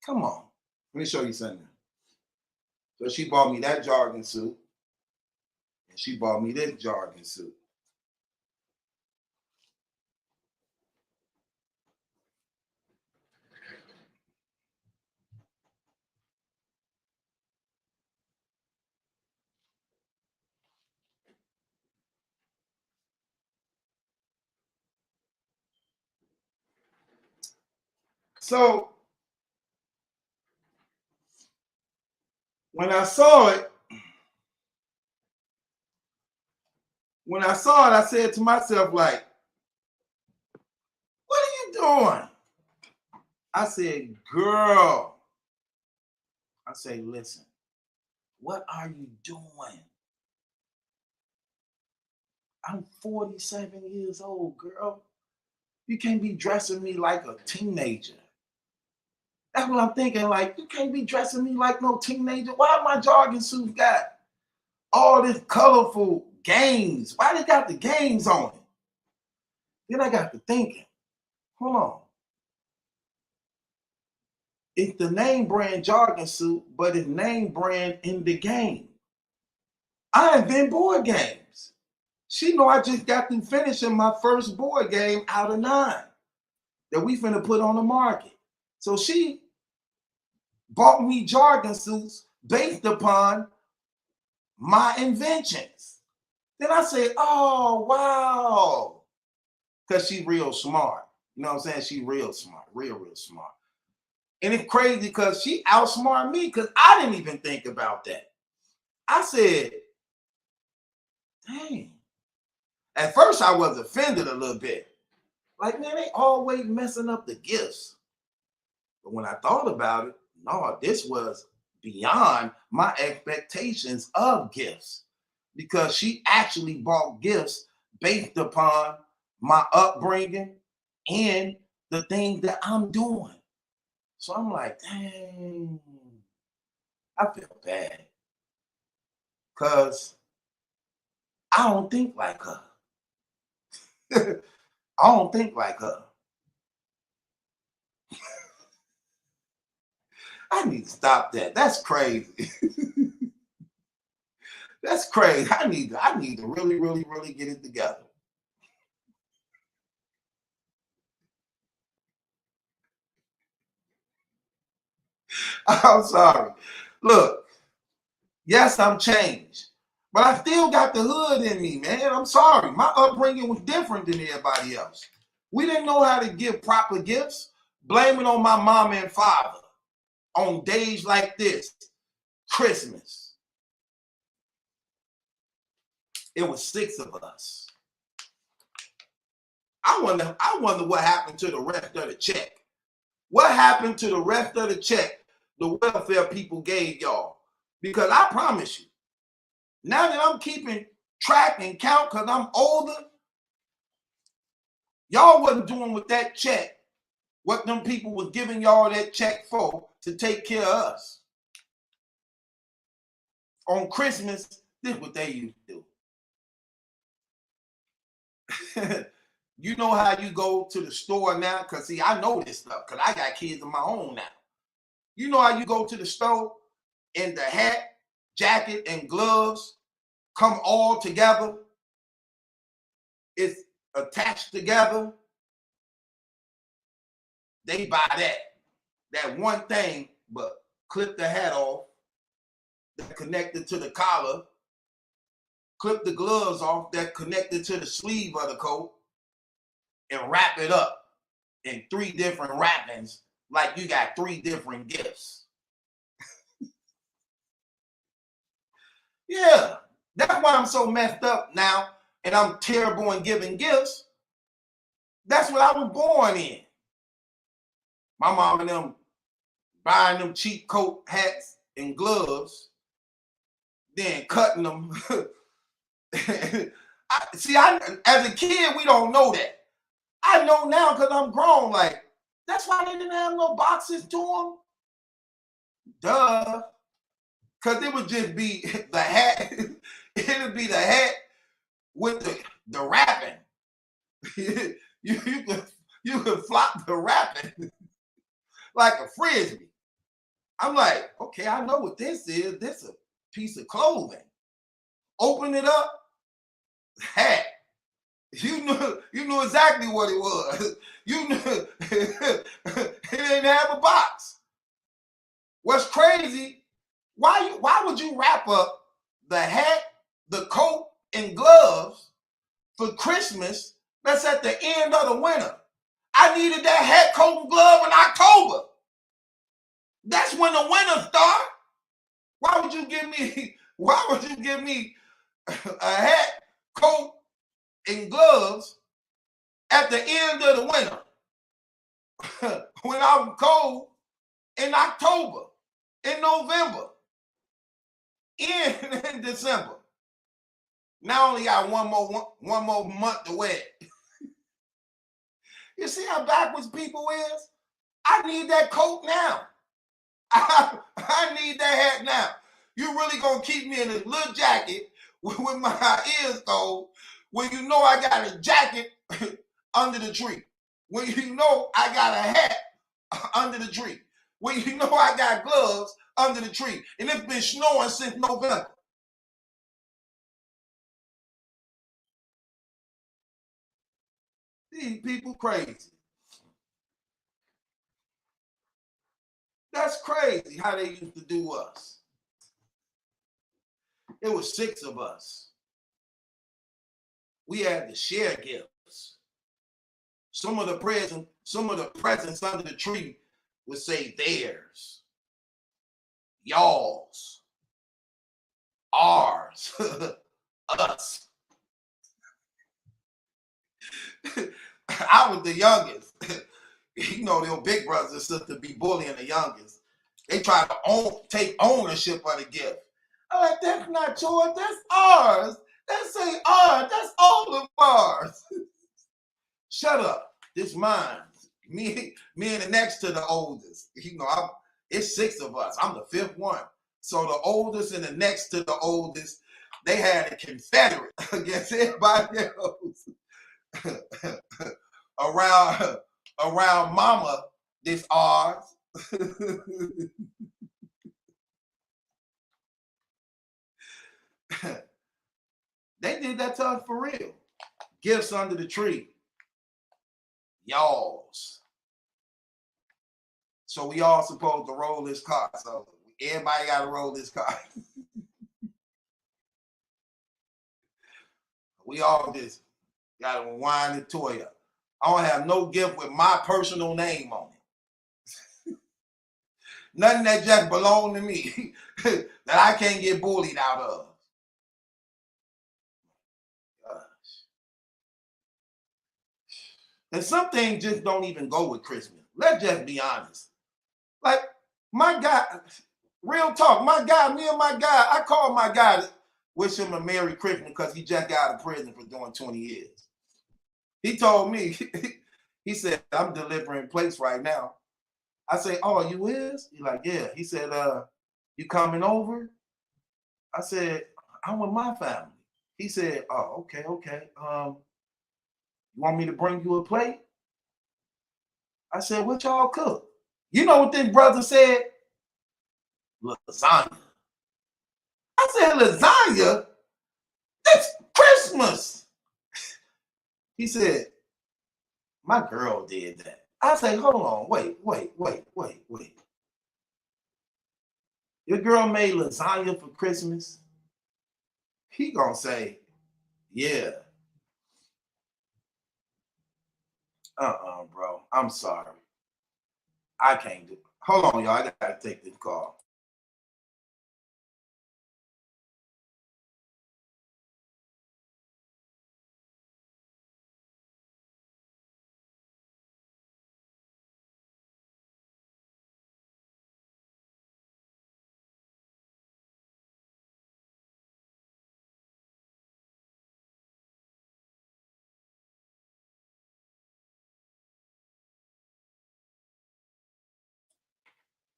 S6: come on. Let me show you something. So she bought me that jogging suit, and she bought me this jogging suit. So when I saw it, I said to myself, like, what are you doing? I said, girl, I say, listen, what are you doing? I'm 47 years old, girl. You can't be dressing me like a teenager. That's what I'm thinking. Like, you can't be dressing me like no teenager. Why my jogging suit got all this colorful games? Why they got the games on it? Then I got to thinking, hold on. It's the name brand jogging suit, but it's name brand in the game. I invent board games. She know I just got through finishing my first board game out of 9 that we finna put on the market. So she bought me jogging suits based upon my inventions. Then I said, oh, wow. Because she real smart. You know what I'm saying? She real smart, real smart. And it's crazy because she outsmarted me because I didn't even think about that. I said, dang. At first, I was offended a little bit. Like, man, they always messing up the gifts. But when I thought about it, no, this was beyond my expectations of gifts because she actually bought gifts based upon my upbringing and the things that I'm doing. So I'm like, dang, I feel bad because I don't think like her. I don't think like her. I need to stop that. That's crazy. That's crazy. I need to really get it together. I'm sorry. Look, yes, I'm changed, but I still got the hood in me, man. I'm sorry. My upbringing was different than everybody else. We didn't know how to give proper gifts. Blame it on my mama and father on days like this, Christmas. It was 6 of us. I wonder what happened to the rest of the check. What happened to the rest of the check the welfare people gave y'all? Because I promise you, now that I'm keeping track and count because I'm older, y'all wasn't doing with that check what them people was giving y'all that check for to take care of us. On Christmas, this is what they used to do. You know how you go to the store now? Because, see, I know this stuff because I got kids of my own now. You know how you go to the store and the hat, jacket, and gloves come all together? It's attached together. They buy that one thing, but clip the hat off, that connected to the collar, clip the gloves off, that connected to the sleeve of the coat, and wrap it up in 3 different wrappings, like you got 3 different gifts. Yeah, that's why I'm so messed up now, and I'm terrible in giving gifts. That's what I was born in. My mom and them buying them cheap coat, hats, and gloves, then cutting them. As a kid, we don't know that. I know now because I'm grown. Like, that's why they didn't have no boxes to them. Duh. Because it would just be the hat. It would be the hat with the wrapping. you could flop the wrapping like a frisbee. I'm like, okay, I know what this is. This is a piece of clothing. Open it up, hat. You knew exactly what it was. You knew it didn't have a box. What's crazy? Why would you wrap up the hat, the coat, and gloves for Christmas? That's at the end of the winter. I needed that hat, coat, and glove in October. That's when the winter start. Why would you give me a hat, coat, and gloves at the end of the winter when I'm cold in October, in November, in December? Now I only got one more month to wear it. You see how backwards people is? I need that coat now. I need that hat now. You really gonna keep me in a little jacket with my ears cold when you know I got a jacket under the tree? When you know I got a hat under the tree? When you know I got gloves under the tree? And it's been snowing since November. These people crazy. That's crazy how they used to do us. It was 6 of us. We had to share gifts. Some of the presents under the tree would say theirs, y'all's, ours, us. I was the youngest. You know, their big brothers and sisters be bullying the youngest. They try to take ownership of the gift. I'm like, that's not yours, that's ours. That's ain't ours, that's all of ours. Shut up, this mine. Me and the next to the oldest. You know, it's 6 of us. I'm the 5th one. So the oldest and the next to the oldest, they had a confederate against everybody else. around mama, this ours. They did that to us for real. Gifts under the tree. Y'all's. So we all supposed to roll this card. So everybody got to roll this card. We all just got to wind the toy up. I don't have no gift with my personal name on it. Nothing that just belong to me that I can't get bullied out of. And some things just don't even go with Christmas. Let's just be honest. Like, my guy, real talk, me and my guy, I called my guy to wish him a Merry Christmas because he just got out of prison for doing 20 years. He told me, he said, I'm delivering plates right now. I say, oh, you is? He's like, yeah. He said, you coming over? I said, I'm with my family. He said, oh, okay. You want me to bring you a plate? I said, what y'all cook? You know what this brother said? Lasagna. I said, lasagna? It's Christmas. He said, my girl did that. I said, hold on, wait. Your girl made lasagna for Christmas? He gonna say, yeah. Bro. I'm sorry. I can't do it. Hold on, y'all. I gotta take this call.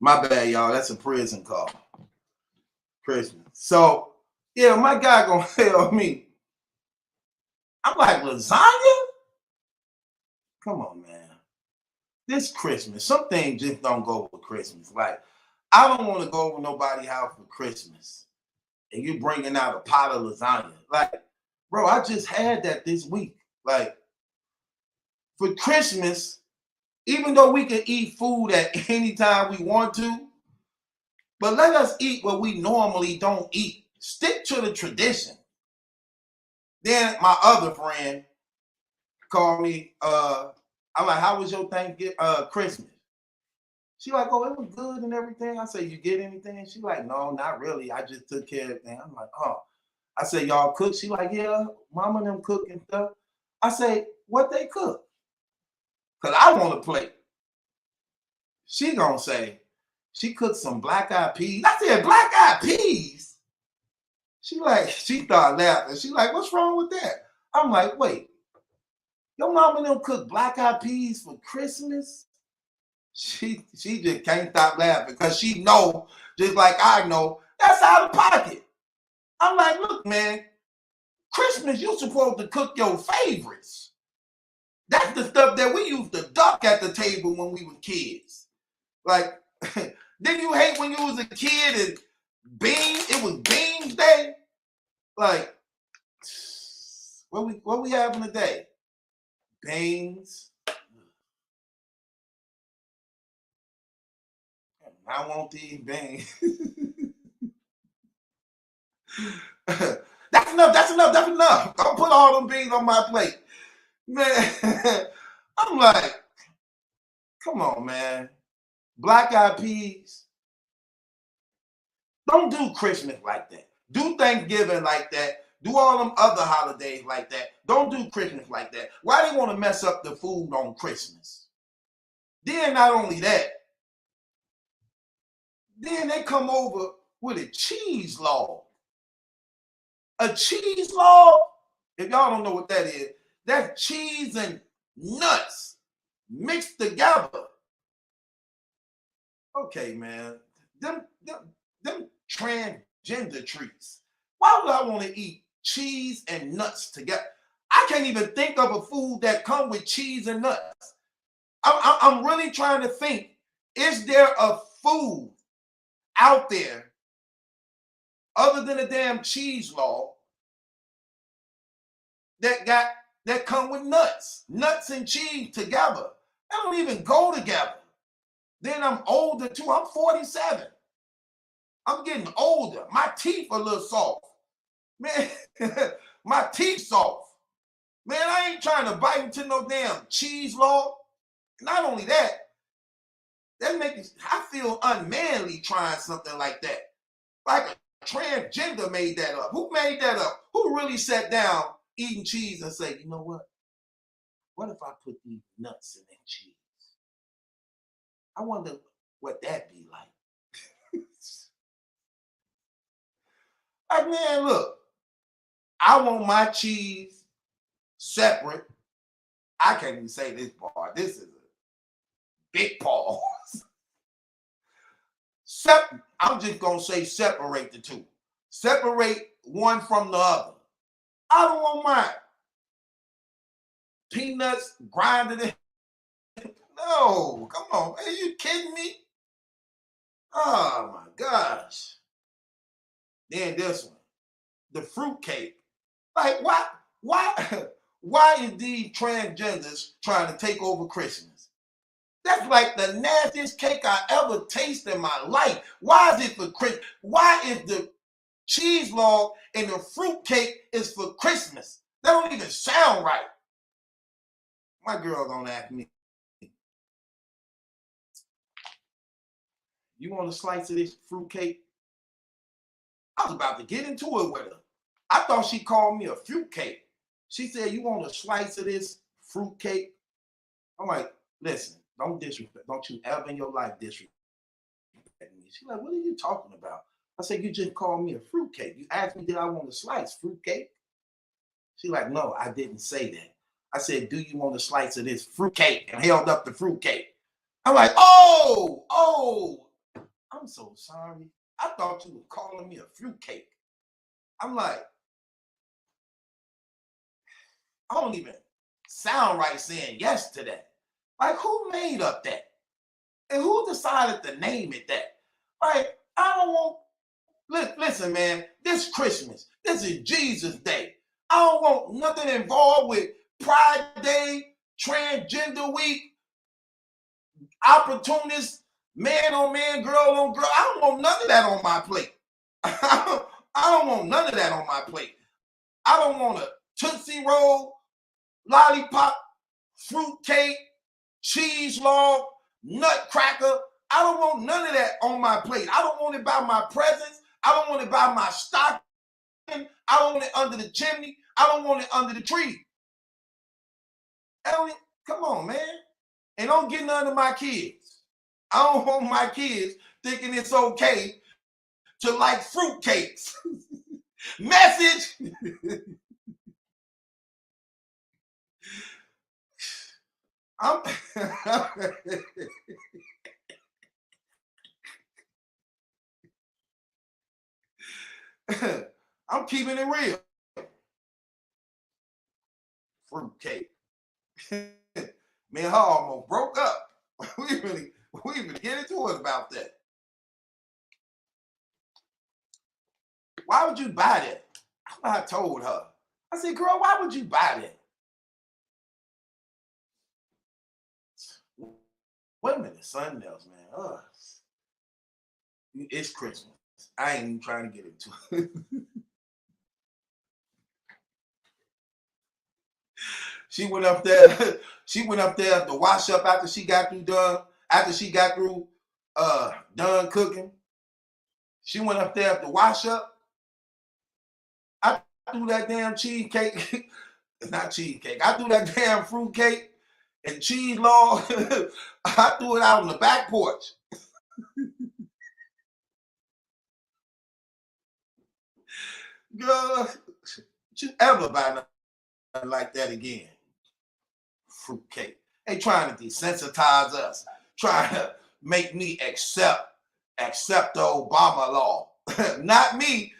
S6: My bad, y'all. That's a prison call. Christmas. So, yeah, my guy gonna tell me. I'm like, lasagna? Come on, man. This Christmas, some things just don't go with Christmas. Like, I don't want to go over nobody's house for Christmas and you bringing out a pot of lasagna. Like, bro, I just had that this week. Like, for Christmas, even though we can eat food at any time we want to, but let us eat what we normally don't eat. Stick to the tradition. Then my other friend called me I'm like, how was your Thanksgiving, Christmas? She like, oh, it was good and everything. I say, you get anything? She like, no, not really. I just took care of everything. I'm like, oh. I say, y'all cook? She like, yeah, mama and them cook and stuff. I say, what they cook? Because I want to plate. She gonna say, she cooked some black-eyed peas. I said, black-eyed peas? She started laughing. She like, what's wrong with that? I'm like, wait, your mama and them cook black-eyed peas for Christmas? She just can't stop laughing because she know, just like I know, that's out of pocket. I'm like, look, man, Christmas, you're supposed to cook your favorites. That's the stuff that we used to duck at the table when we were kids. Like, didn't you hate when you was a kid and it was Beans Day? Like, what we having today? Beans. I want these beans. That's enough. Don't put all them beans on my plate. Man, I'm like, come on, man. Black-eyed peas. Don't do Christmas like that. Do Thanksgiving like that. Do all them other holidays like that. Don't do Christmas like that. Why they want to mess up the food on Christmas? Then not only that, then they come over with a cheese log. A cheese log, if y'all don't know what that is, that's cheese and nuts mixed together. Okay, man. Them transgender treats. Why would I want to eat cheese and nuts together? I can't even think of a food that comes with cheese and nuts. I'm really trying to think, is there a food out there other than a damn cheese log that come with nuts and cheese together? They don't even go together. Then I'm older too. I'm 47. I'm getting older. My teeth are a little soft. Man, my teeth soft. Man, I ain't trying to bite into no damn cheese log. Not only that makes I feel unmanly trying something like that. Like a transgender made that up. Who made that up? Who really sat down eating cheese and say, you know what? What if I put these nuts in that cheese? I wonder what that'd be like. Like, man, look, I want my cheese separate. I can't even say this part. This is a big pause. I'm just going to say separate the two. Separate one from the other. I don't want my peanuts grinded in. No, come on. Are you kidding me? Oh, my gosh. Then this one, the fruitcake. Like, why is these transgenders trying to take over Christmas? That's like the nastiest cake I ever tasted in my life. Why is it for Christmas? Why is the cheese log and the fruitcake is for Christmas? That don't even sound right. My girl don't ask me, you want a slice of this fruitcake? I was about to get into it with her. I thought she called me a fruitcake. She said, you want a slice of this fruitcake? I'm like, listen, don't disrespect. Don't you ever in your life disrespect me. She's like, what are you talking about? I said, you just called me a fruitcake. You asked me, did I want a slice? Fruitcake? She's like, no, I didn't say that. I said, do you want a slice of this fruitcake? And held up the fruitcake. I'm like, oh, I'm so sorry. I thought you were calling me a fruitcake. I'm like, I don't even sound right saying yes to that. Like, who made up that? And who decided to name it that? Like, I don't want, listen, man, this Christmas, this is Jesus Day. I don't want nothing involved with Pride Day, Transgender Week, opportunists, man on man, girl on girl. I don't want none of that on my plate. I don't want none of that on my plate. I don't want a Tootsie Roll, lollipop, fruit cake, cheese log, nutcracker. I don't want none of that on my plate. I don't want it by my presents. I don't want it by my stocking. I don't want it under the chimney. I don't want it under the tree. Come on, man. And don't get none of my kids. I don't want my kids thinking it's okay to like fruitcakes. Message. I'm keeping it real. Fruitcake. Man, her almost broke up. we even get into it about that. Why would you buy that? I told her. I said, girl, why would you buy that? Wait a minute, something else, man. It's Christmas. I ain't even trying to get into it. She went up there to wash up after she got through done cooking. She went up there to wash up. I threw that damn cheesecake. Not cheesecake. I threw that damn fruit cake and cheese log. I threw it out on the back porch. Girl, don't you ever buy nothing like that again? Fruitcake. They trying to desensitize us, trying to make me accept the Obama law. Not me.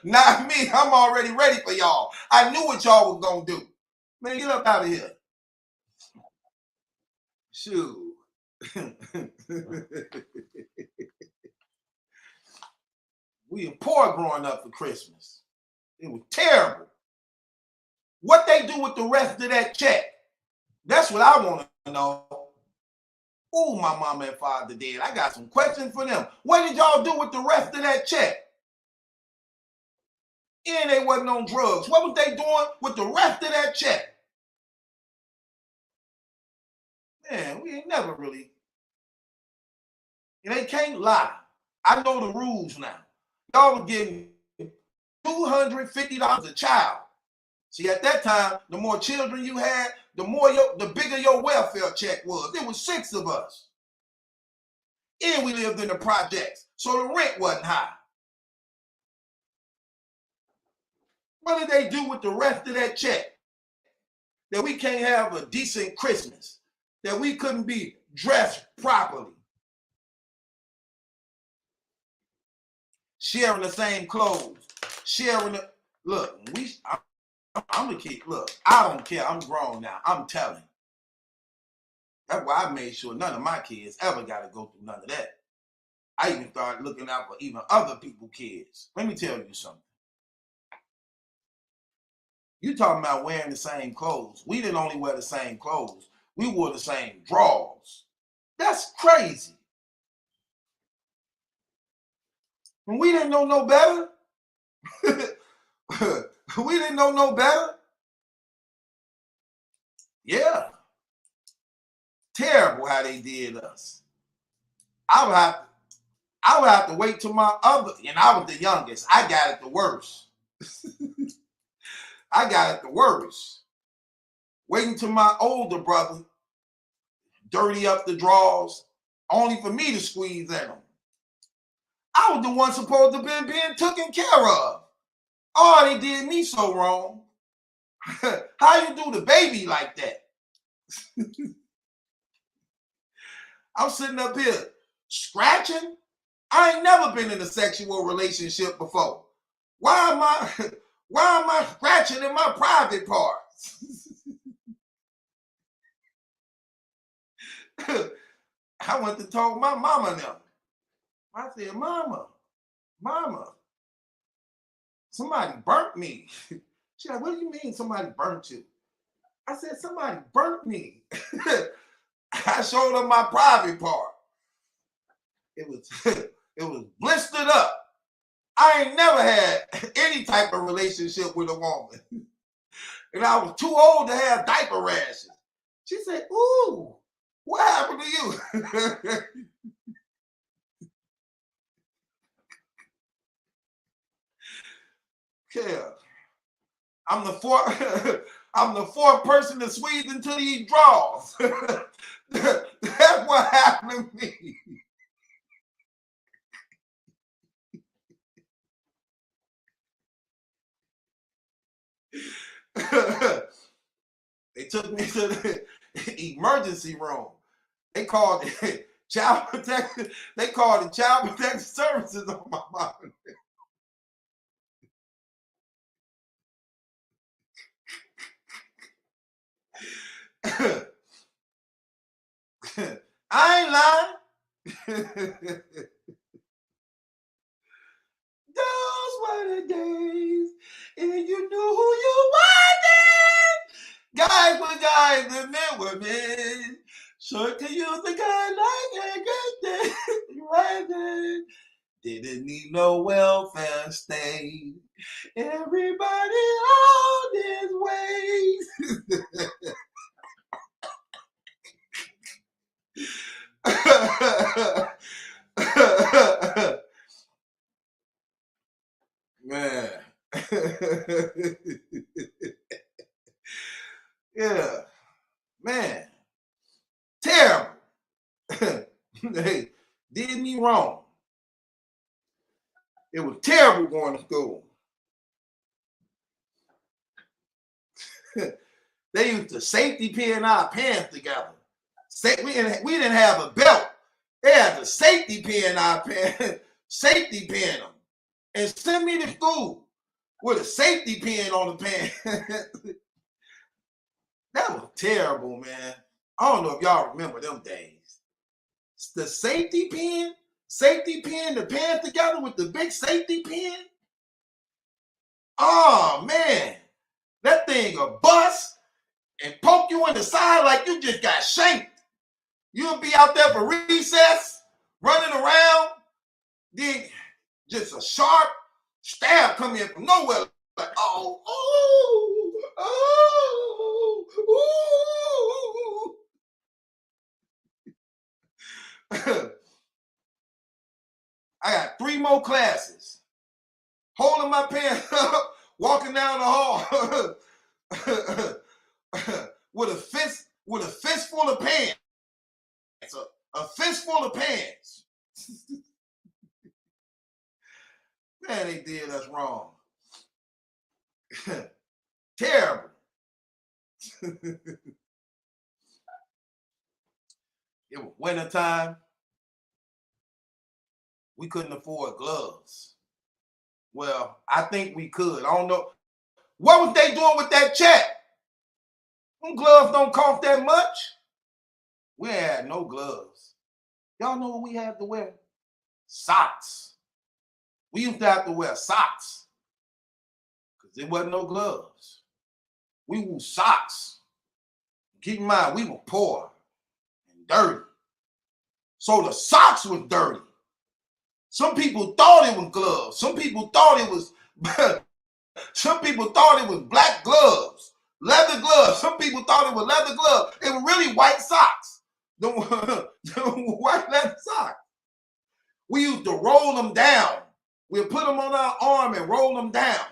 S6: Not me. I'm already ready for y'all. I knew what y'all was gonna do. Man, get up out of here. Shoot. We were poor growing up for Christmas. It was terrible. What they do with the rest of that check? That's what I want to know. Ooh, my mama and father did. I got some questions for them. What did y'all do with the rest of that check? And they wasn't on drugs. What was they doing with the rest of that check? Man, we ain't never really. And they can't lie. I know the rules now. Y'all were getting $250 a child. See, at that time, the more children you had, the bigger your welfare check was. There was 6 of us. And we lived in the projects, so the rent wasn't high. What did they do with the rest of that check? That we can't have a decent Christmas, that we couldn't be dressed properly, sharing the same clothes, look, I'm a kid. Look, I don't care. I'm grown now. I'm telling. That's why I made sure none of my kids ever got to go through none of that. I even started looking out for even other people's kids. Let me tell you something. You talking about wearing the same clothes. We didn't only wear the same clothes. We wore the same drawers. That's crazy. And we didn't know no better. We didn't know no better. Yeah. Terrible how they did us. I would have to wait till my other, and I was the youngest. I got it the worst. I got it the worst. Waiting till my older brother dirty up the drawers, only for me to squeeze in them. I was the one supposed to be being taken care of. Oh, they did me so wrong. How you do the baby like that? I'm sitting up here scratching. I ain't never been in a sexual relationship before. Why am I scratching in my private parts? I went to talk my mama now. I said, Mama, somebody burnt me. She's like, what do you mean somebody burnt you? I said, somebody burnt me. I showed her my private part. It was blistered up. I ain't never had any type of relationship with a woman. And I was too old to have diaper rashes. She said, ooh, what happened to you? Yeah. I'm the fourth person to squeeze into these drawers. That's what happened to me. They took me to the emergency room. They called the child protective. They called the child protective services on my mom. I ain't lying. Those were the days, and you knew who you were then. Guys were guys, and men were men. Sure could use the guy like a good day. Right then. Didn't need no welfare state. Everybody on his way. Man. Yeah. Man. Terrible. They did me wrong. It was terrible going to school. They used to safety pin our pants together. We didn't have a belt. They had to safety pin our pants, safety pin them, and send me to school with a safety pin on the pants. That was terrible, man. I don't know if y'all remember them days. The safety pin, the pants together with the big safety pin. Oh, man. That thing will bust and poke you in the side like you just got shanked. You'll be out there for recess, running around, then just a sharp stab come in from nowhere. Like, oh, I got 3 more classes. Holding my pants up, walking down the hall with a fistful of pants. A fistful of pants. Man, they did us wrong. Terrible. It was wintertime. We couldn't afford gloves. Well, I think we could. I don't know. What was they doing with that check? Them gloves don't cost that much. We ain't had no gloves. Y'all know what we had to wear? Socks. We used to have to wear socks because there wasn't no gloves. We wore socks. Keep in mind, we were poor and dirty. So the socks was dirty. Some people thought it was gloves. Some people thought it was black gloves, leather gloves. Some people thought it was leather gloves. It were really white socks. The white leather socks. We used to roll them down. We'd put them on our arm and roll them down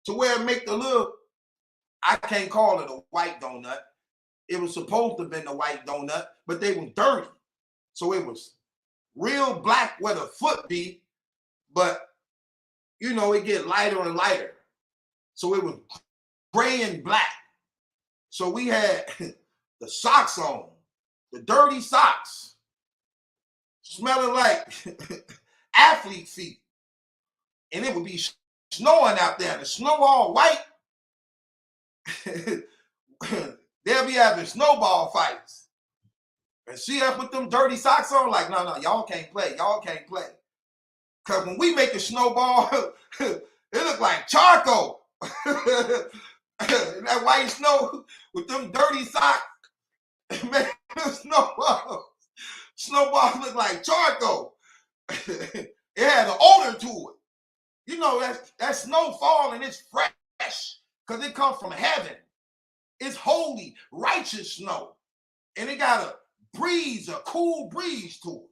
S6: to where it make the little, I can't call it a white donut. It was supposed to have been a white donut, but they were dirty. So it was real black where the foot be, but, you know, it get lighter and lighter. So it was gray and black. So we had the socks on, the dirty socks, smelling like athlete feet. And it would be snowing out there. The snow all white. They'll be having snowball fights. And she had put them dirty socks on like, no, y'all can't play. Y'all can't play. Because when we make a snowball, it look like charcoal. That white snow with them dirty socks, man, snowballs look like charcoal. It had an odor to it. You know, that snow falling, it's fresh because it comes from heaven. It's holy, righteous snow. and it got a breeze, a cool breeze to it.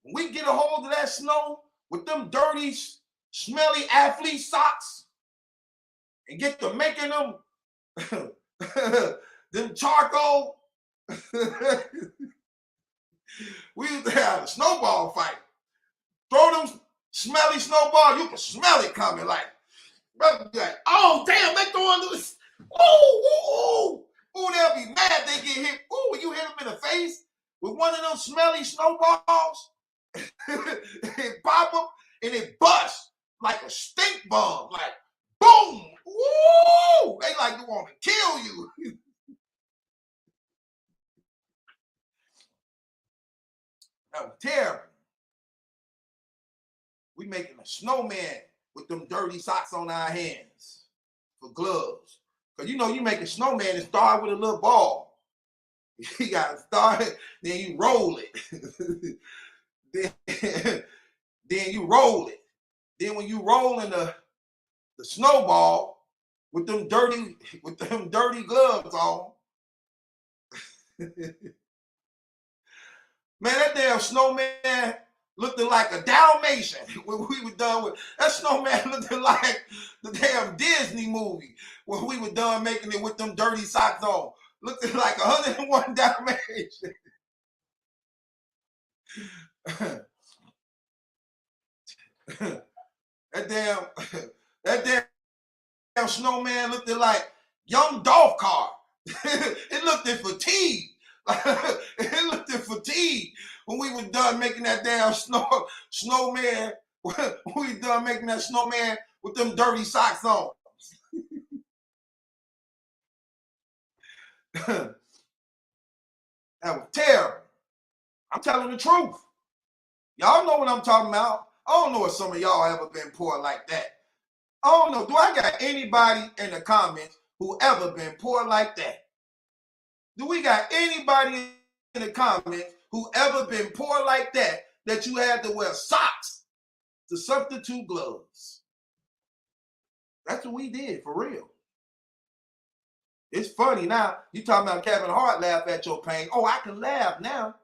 S6: When we get a hold of that snow with them dirty, smelly athlete socks and get to making them them charcoal, we used to have a snowball fight. Throw them smelly snowball, you can smell it coming. Like, oh damn, they throwing this. Ooh, they'll be mad they get hit. Ooh, when you hit them in the face with one of those smelly snowballs, it pop them and it busts like a stink bomb. Like, boom! Woo! They like to want to kill you. That was terrible. We making a snowman with them dirty socks on our hands for gloves. Because you know you make a snowman and start with a little ball. You got to start, then you roll it. then you roll it. Then when you roll in the snowball with them dirty gloves on, man, that damn snowman looking like a Dalmatian when we were done with that snowman looking like the damn Disney movie when we were done making it with them dirty socks on. Looking like 101 Dalmatians. that damn snowman looked like young Dolph Cart. It looked at fatigue. It looked at fatigue when we were done making that damn snowman. We were done making that snowman with them dirty socks on. That was terrible. I'm telling the truth. Y'all know what I'm talking about. I don't know if some of y'all ever been poor like that. I don't know. Do I got anybody in the comments who ever been poor like that? Do we got anybody in the comments who ever been poor like that, that you had to wear socks to substitute gloves? That's what we did, for real. It's funny now. You talking about Kevin Hart laugh at your pain. Oh, I can laugh now.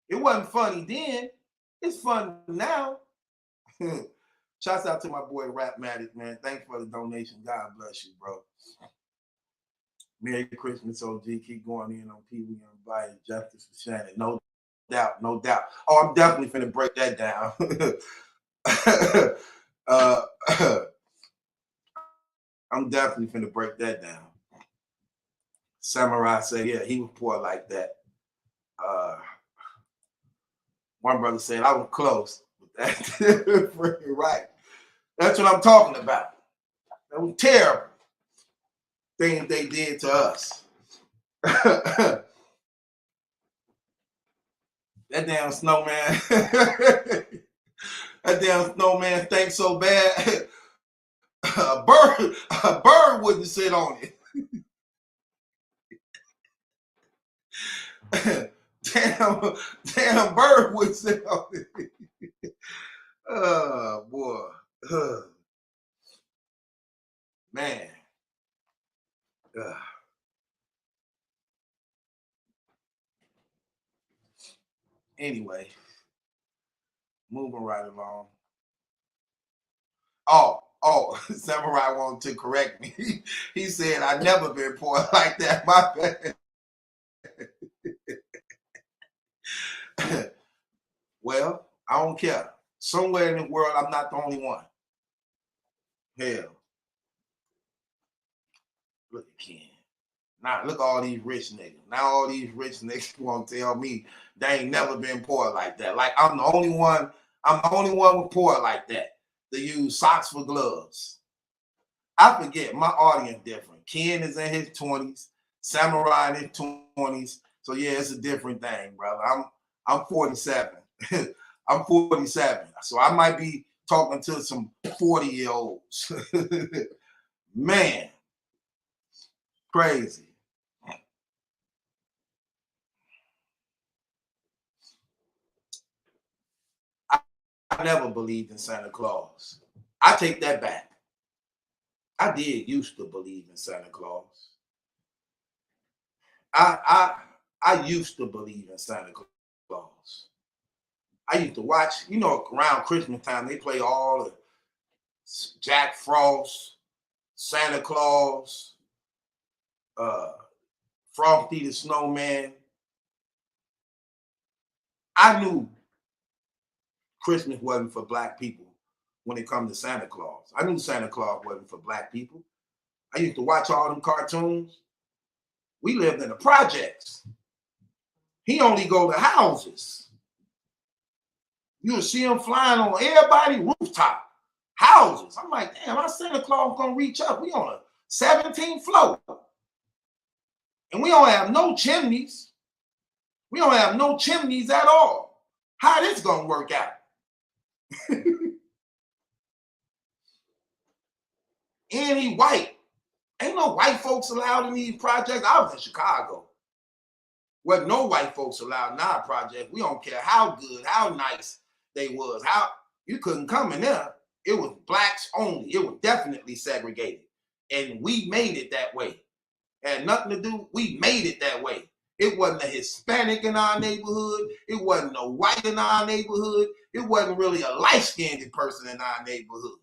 S6: It wasn't funny then. It's funny now. Shouts out to my boy Rapmatic, man. Thanks for the donation. God bless you, bro. Merry Christmas, OG. Keep going in on Pee Wee and Bias. Justice for Shannon. No doubt, no doubt. Oh, I'm definitely finna break that down. I'm definitely finna break that down. Samurai said, yeah, he was poor like that. One brother said, I was close. That's freaking right. That's what I'm talking about. That was terrible. Things they did to us. That damn snowman. That damn snowman stinks so bad. A bird wouldn't sit on it. Damn bird wouldn't sit on it. Oh boy. Man. Anyway, moving right along. Oh, Samurai wanted to correct me. He said, I've never been poor like that. My bad. Well, I don't care. Somewhere in the world, I'm not the only one. Hell. Look at Ken. Now, look at all these rich niggas. Now all these rich niggas want to tell me they ain't never been poor like that. Like, I'm the only one with poor like that. They use socks for gloves. I forget, my audience different. Ken is in his 20s. Samurai in his 20s. So yeah, it's a different thing, brother. I'm 47. I'm 47. So I might be talking to some 40-year-olds. Man. Crazy. I never believed in Santa Claus. I take that back. I did used to believe in Santa Claus. I used to believe in Santa Claus. I used to watch, you know, around Christmas time, they play all the Jack Frost, Santa Claus, Frosty the Snowman. I knew Christmas wasn't for black people when it comes to Santa Claus. I knew Santa Claus wasn't for black people. I used to watch all them cartoons. We lived in the projects. He only go to houses. You would see him flying on everybody's rooftop, houses. I'm like, damn, our Santa Claus gonna reach up. We on a 17th floor. And we don't have no chimneys. We don't have no chimneys at all. How this gonna work out? And he white. Ain't no white folks allowed in these projects. I was in Chicago. Wasn't no white folks allowed in our project. We don't care how good, how nice they was. How you couldn't come in there. It was blacks only. It was definitely segregated. And we made it that way. Had nothing to do. We made it that way. It wasn't a Hispanic in our neighborhood. It wasn't a white in our neighborhood. It wasn't really a light-skinned person in our neighborhood.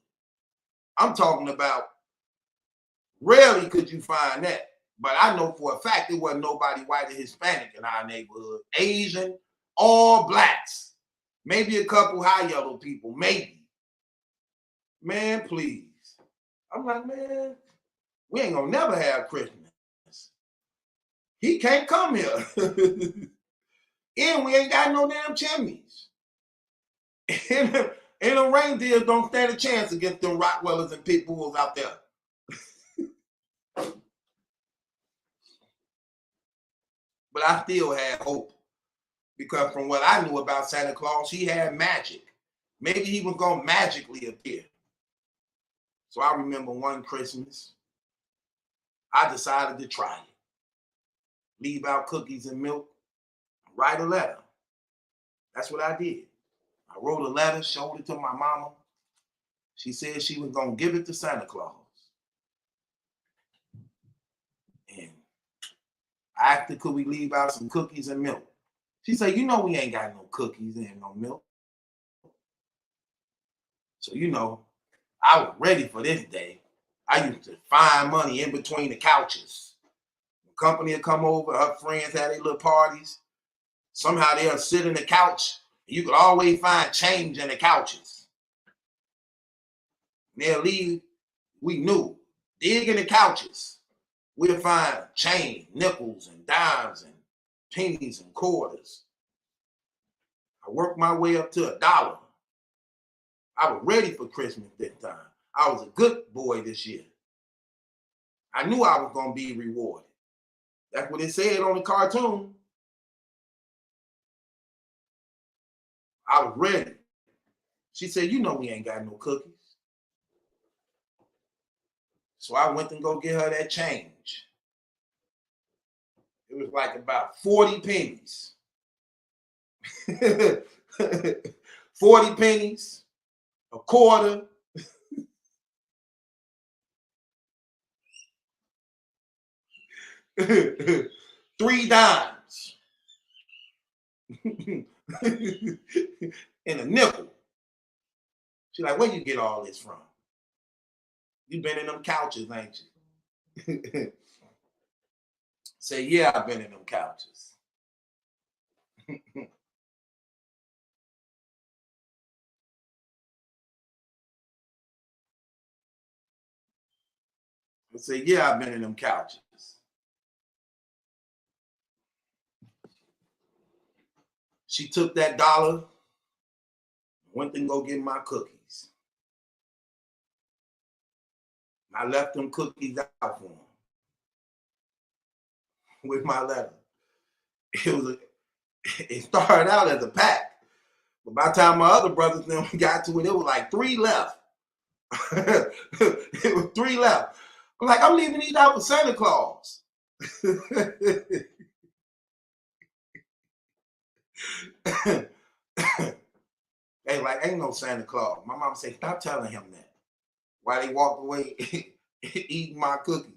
S6: I'm talking about rarely could you find that. But I know for a fact it wasn't nobody white or Hispanic in our neighborhood. Asian, all blacks. Maybe a couple high yellow people, maybe. Man, please. I'm like, man, we ain't gonna never have Christmas. He can't come here. And we ain't got no damn chimneys. And the reindeers don't stand a chance against them Rottweilers and pit bulls out there. But I still had hope. Because from what I knew about Santa Claus, he had magic. Maybe he was going to magically appear. So I remember one Christmas, I decided to try it. Leave out cookies and milk, write a letter. That's what I did. I wrote a letter, showed it to my mama. She said she was going to give it to Santa Claus. And I asked her, could we leave out some cookies and milk? She said, you know we ain't got no cookies and no milk. So, you know, I was ready for this day. I used to find money in between the couches. The company would come over, her friends had their little parties. Somehow they'll sit in the couch. You could always find change in the couches. And they'll leave, we knew, dig in the couches. We'll find change, nickels and dimes and pennies and quarters. I worked my way up to $1. I was ready for Christmas this time. I was a good boy this year. I knew I was going to be rewarded. That's what it said on the cartoon. I was ready. She said, you know we ain't got no cookies. So I went and go get her that change. It was like about 40 pennies. 40 pennies, a quarter. $3. And a nickel. She's like, where you get all this from? You been in them couches, ain't you? Say, yeah, I've been in them couches. I say, yeah, I've been in them couches. She took that $1, went and go get my cookies. I left them cookies out for him with my letter. It started out as a pack, but by the time my other brothers and them got to it, it was like 3 left. It was 3 left. I'm like, I'm leaving these out for Santa Claus. They like, ain't no Santa Claus. My mom said, stop telling him that. While they walked away eating my cookies.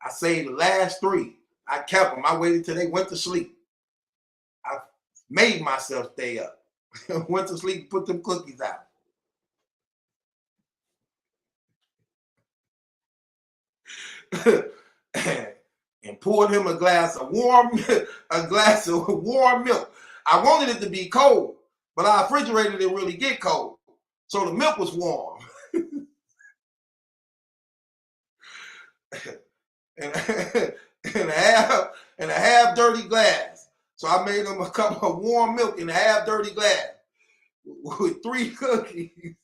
S6: I saved the last 3. I kept them. I waited till they went to sleep. I made myself stay up. Went to sleep, put them cookies out. And poured him a glass of warm milk. I wanted it to be cold, but our refrigerator didn't really get cold. So the milk was warm. and a half dirty glass. So I made him a cup of warm milk in a half dirty glass with 3 cookies.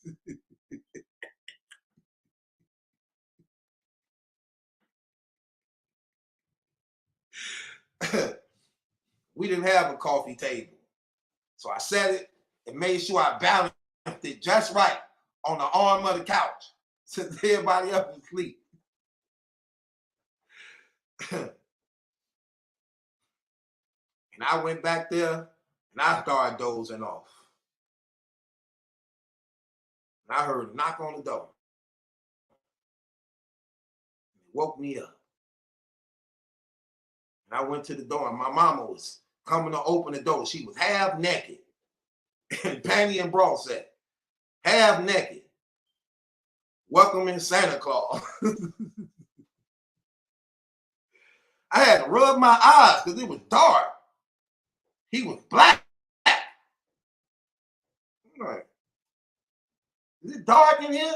S6: We didn't have a coffee table. So I set it and made sure I balanced it just right on the arm of the couch since everybody else was asleep. And I went back there and I started dozing off. And I heard a knock on the door. It woke me up. And I went to the door and my mama was coming to open the door. She was half naked in panty and bra set. Half naked. Welcoming Santa Claus. I had to rub my eyes because it was dark. He was black. I'm like, is it dark in here?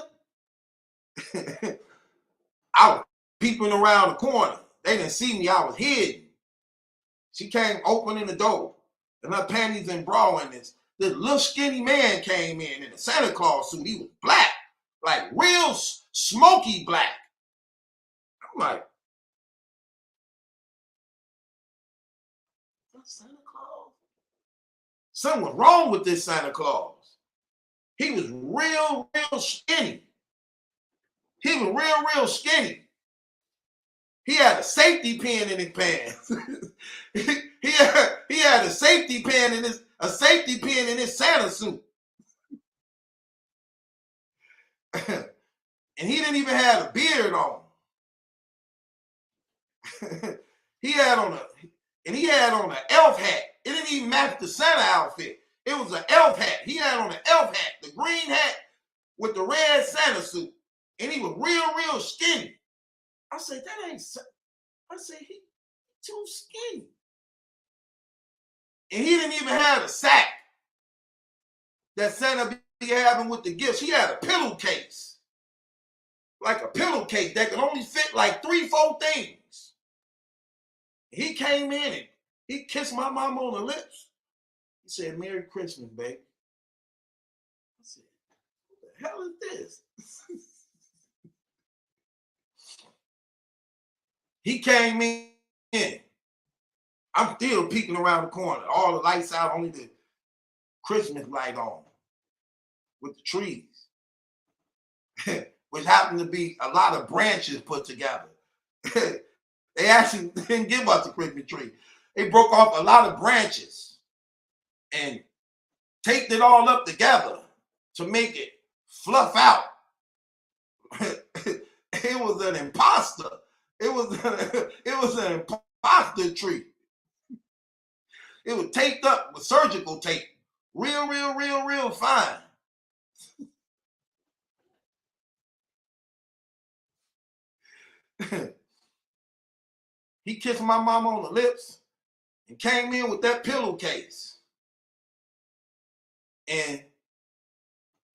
S6: I was peeping around the corner. They didn't see me. I was hidden. She came opening the door, and her panties and bra in this little skinny man came in a Santa Claus suit. He was black, like real smoky black. I'm like, that's Santa Claus? Something was wrong with this Santa Claus. He was real skinny. He was real skinny. He had a safety pin in his pants. he had a safety pin in his Santa suit. And he didn't even have a beard on. he had on an elf hat. It didn't even match the Santa outfit. It was an elf hat. He had on an elf hat, the green hat with the red Santa suit. And he was real skinny. I said, that ain't, I said, he too skinny. And he didn't even have a sack that Santa be having with the gifts. He had a pillowcase. Like a pillowcase that could only fit like 3-4 things. He came in and he kissed my mama on the lips. He said, Merry Christmas, baby. I said, what the hell is this? He came in. I'm still peeking around the corner. All the lights out, only the Christmas light on with the trees, which happened to be a lot of branches put together. They actually didn't give us a Christmas tree. They broke off a lot of branches and taped it all up together to make it fluff out. It was an imposter. It was an imposter tree. It was taped up with surgical tape. Real fine. He kissed my mama on the lips and came in with that pillowcase. And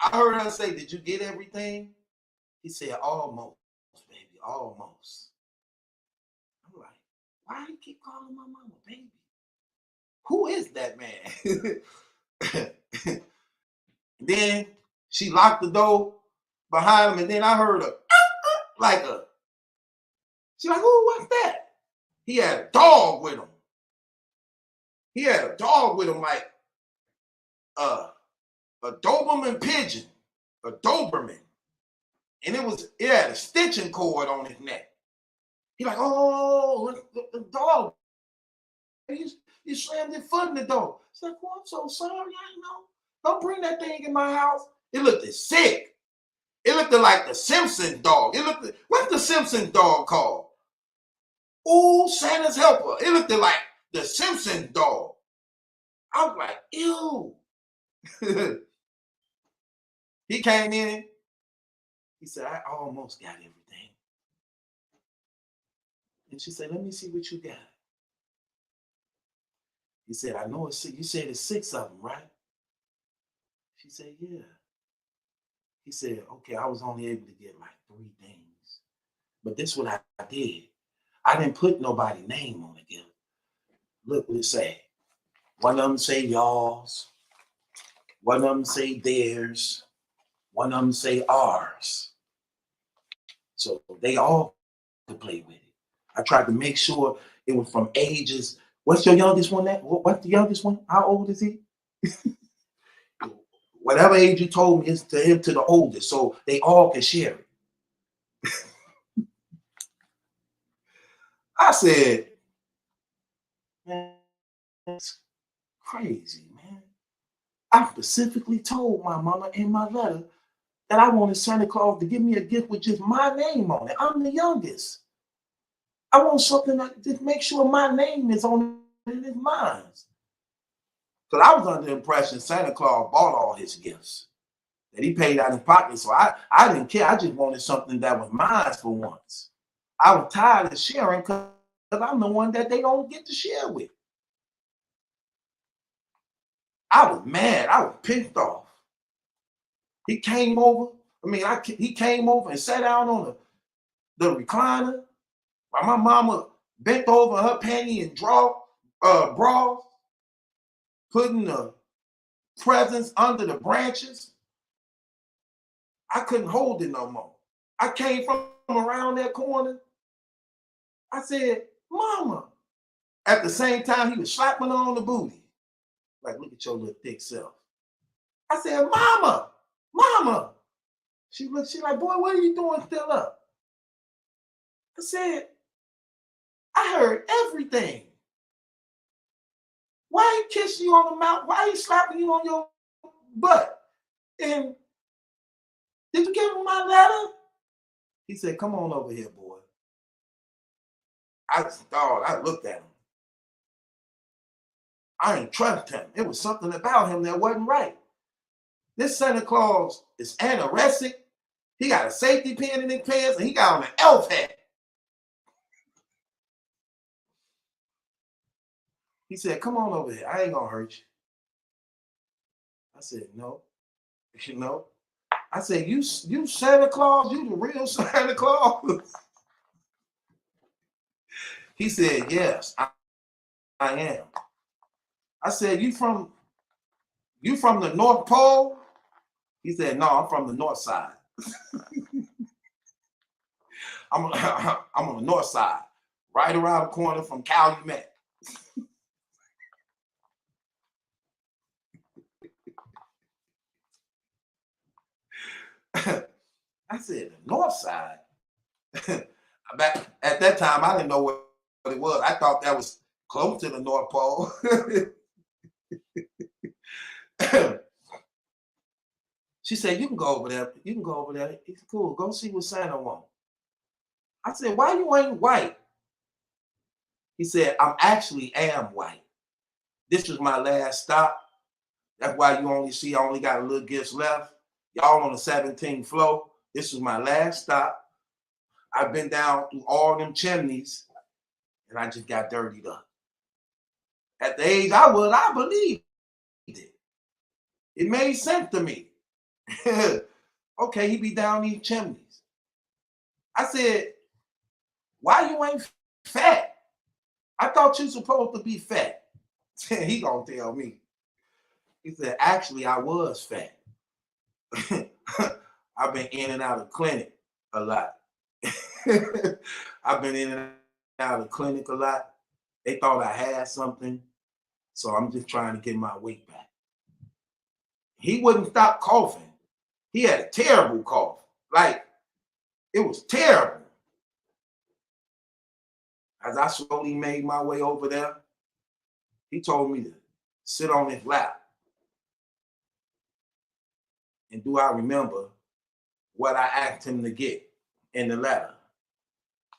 S6: I heard her say, did you get everything? He said, almost, baby, almost. I'm like, why do you keep calling my mama baby? Who is that man? Then she locked the door behind him, and then I heard she's like, oh, what's that? He had a dog with him. Like a Doberman pigeon, a Doberman. And it had a stitching cord on his neck. He like, oh, the dog. You slammed your foot in the door. It's like, oh, I'm so sorry. I know. Don't bring that thing in my house. It looked sick. It looked like the Simpsons dog. What's the Simpsons dog called? Ooh, Santa's helper. It looked like the Simpsons doll. I was like, ew. He came in. He said, I almost got everything. And she said, let me see what you got. He said, I know it's six. You said it's 6 of them, right? She said, yeah. He said, okay, I was only able to get like 3 things. But this is what I did. I didn't put nobody's name on the gift. Look what it say. One of them say y'all's. One of them say theirs. One of them say ours. So they all could play with it. I tried to make sure it was from ages. What's your youngest one? What's the youngest one? How old is he? Whatever age you told me is to him to the oldest, so they all can share it. I said, man, that's crazy, man. I specifically told my mama in my letter that I wanted Santa Claus to give me a gift with just my name on it. I'm the youngest. I want something that just make sure my name is on it and it's mine. Because I was under the impression Santa Claus bought all his gifts, that he paid out of his pocket. So I didn't care. I just wanted something that was mine for once. I was tired of sharing because I'm the one that they don't get to share with. I was mad. I was pissed off. He came over. He came over and sat down on the recliner while my mama bent over her panty and bra, putting the presents under the branches. I couldn't hold it no more. I came from around that corner. I said, Mama. At the same time, he was slapping her on the booty. Like, look at your little thick self. I said, Mama, Mama. She like, boy, what are you doing still up? I said, I heard everything. Why he kissing you on the mouth? Why he slapping you on your butt? And did you give him my letter? He said, come on over here, boy. I looked at him. I didn't trust him. It was something about him that wasn't right. This Santa Claus is anorexic. He got a safety pin in his pants and he got on an elf hat. He said, come on over here. I ain't gonna hurt you. I said, no. You know? I said, you Santa Claus? You the real Santa Claus? He said, yes, I am. I said, you from the North Pole? He said, no, I'm from the North Side. I'm on the North Side, right around the corner from Calumet. I said, the North Side? Back at that time, I didn't know what it was. I thought that was close to the North Pole. She said, you can go over there. You can go over there. It's cool. Go see what Santa wants. I said, why you ain't white? He said, I actually am white. This was my last stop. That's why you only see I only got a little gifts left. Y'all on the 17th floor. This was my last stop. I've been down through all them chimneys and I just got dirtied up. At the age I was, I believed it. It made sense to me. Okay, he be down these chimneys. I said, why you ain't fat? I thought you supposed to be fat. He gonna tell me. He said, actually, I was fat. I've been in and out of clinic a lot. I've been in and out of clinic a lot. They thought I had something. So I'm just trying to get my weight back. He wouldn't stop coughing. He had a terrible cough. Like, it was terrible. As I slowly made my way over there, he told me to sit on his lap. And do I remember what I asked him to get in the letter?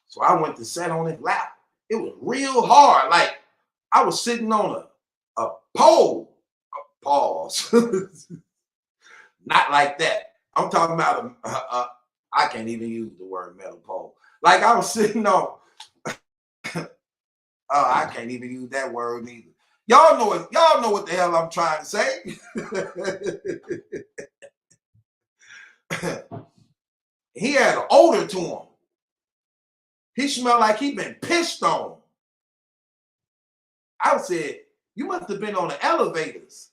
S6: So I went to sit on his lap It was real hard. Like I was sitting on a pole. Pause. Not like that. I'm talking about I can't even use the word metal pole. Like I was sitting on. I can't even use that word either. Y'all know it. Y'all know what the hell I'm trying to say. He had an odor to him. He smelled like he been pissed on. I said, you must have been on the elevators.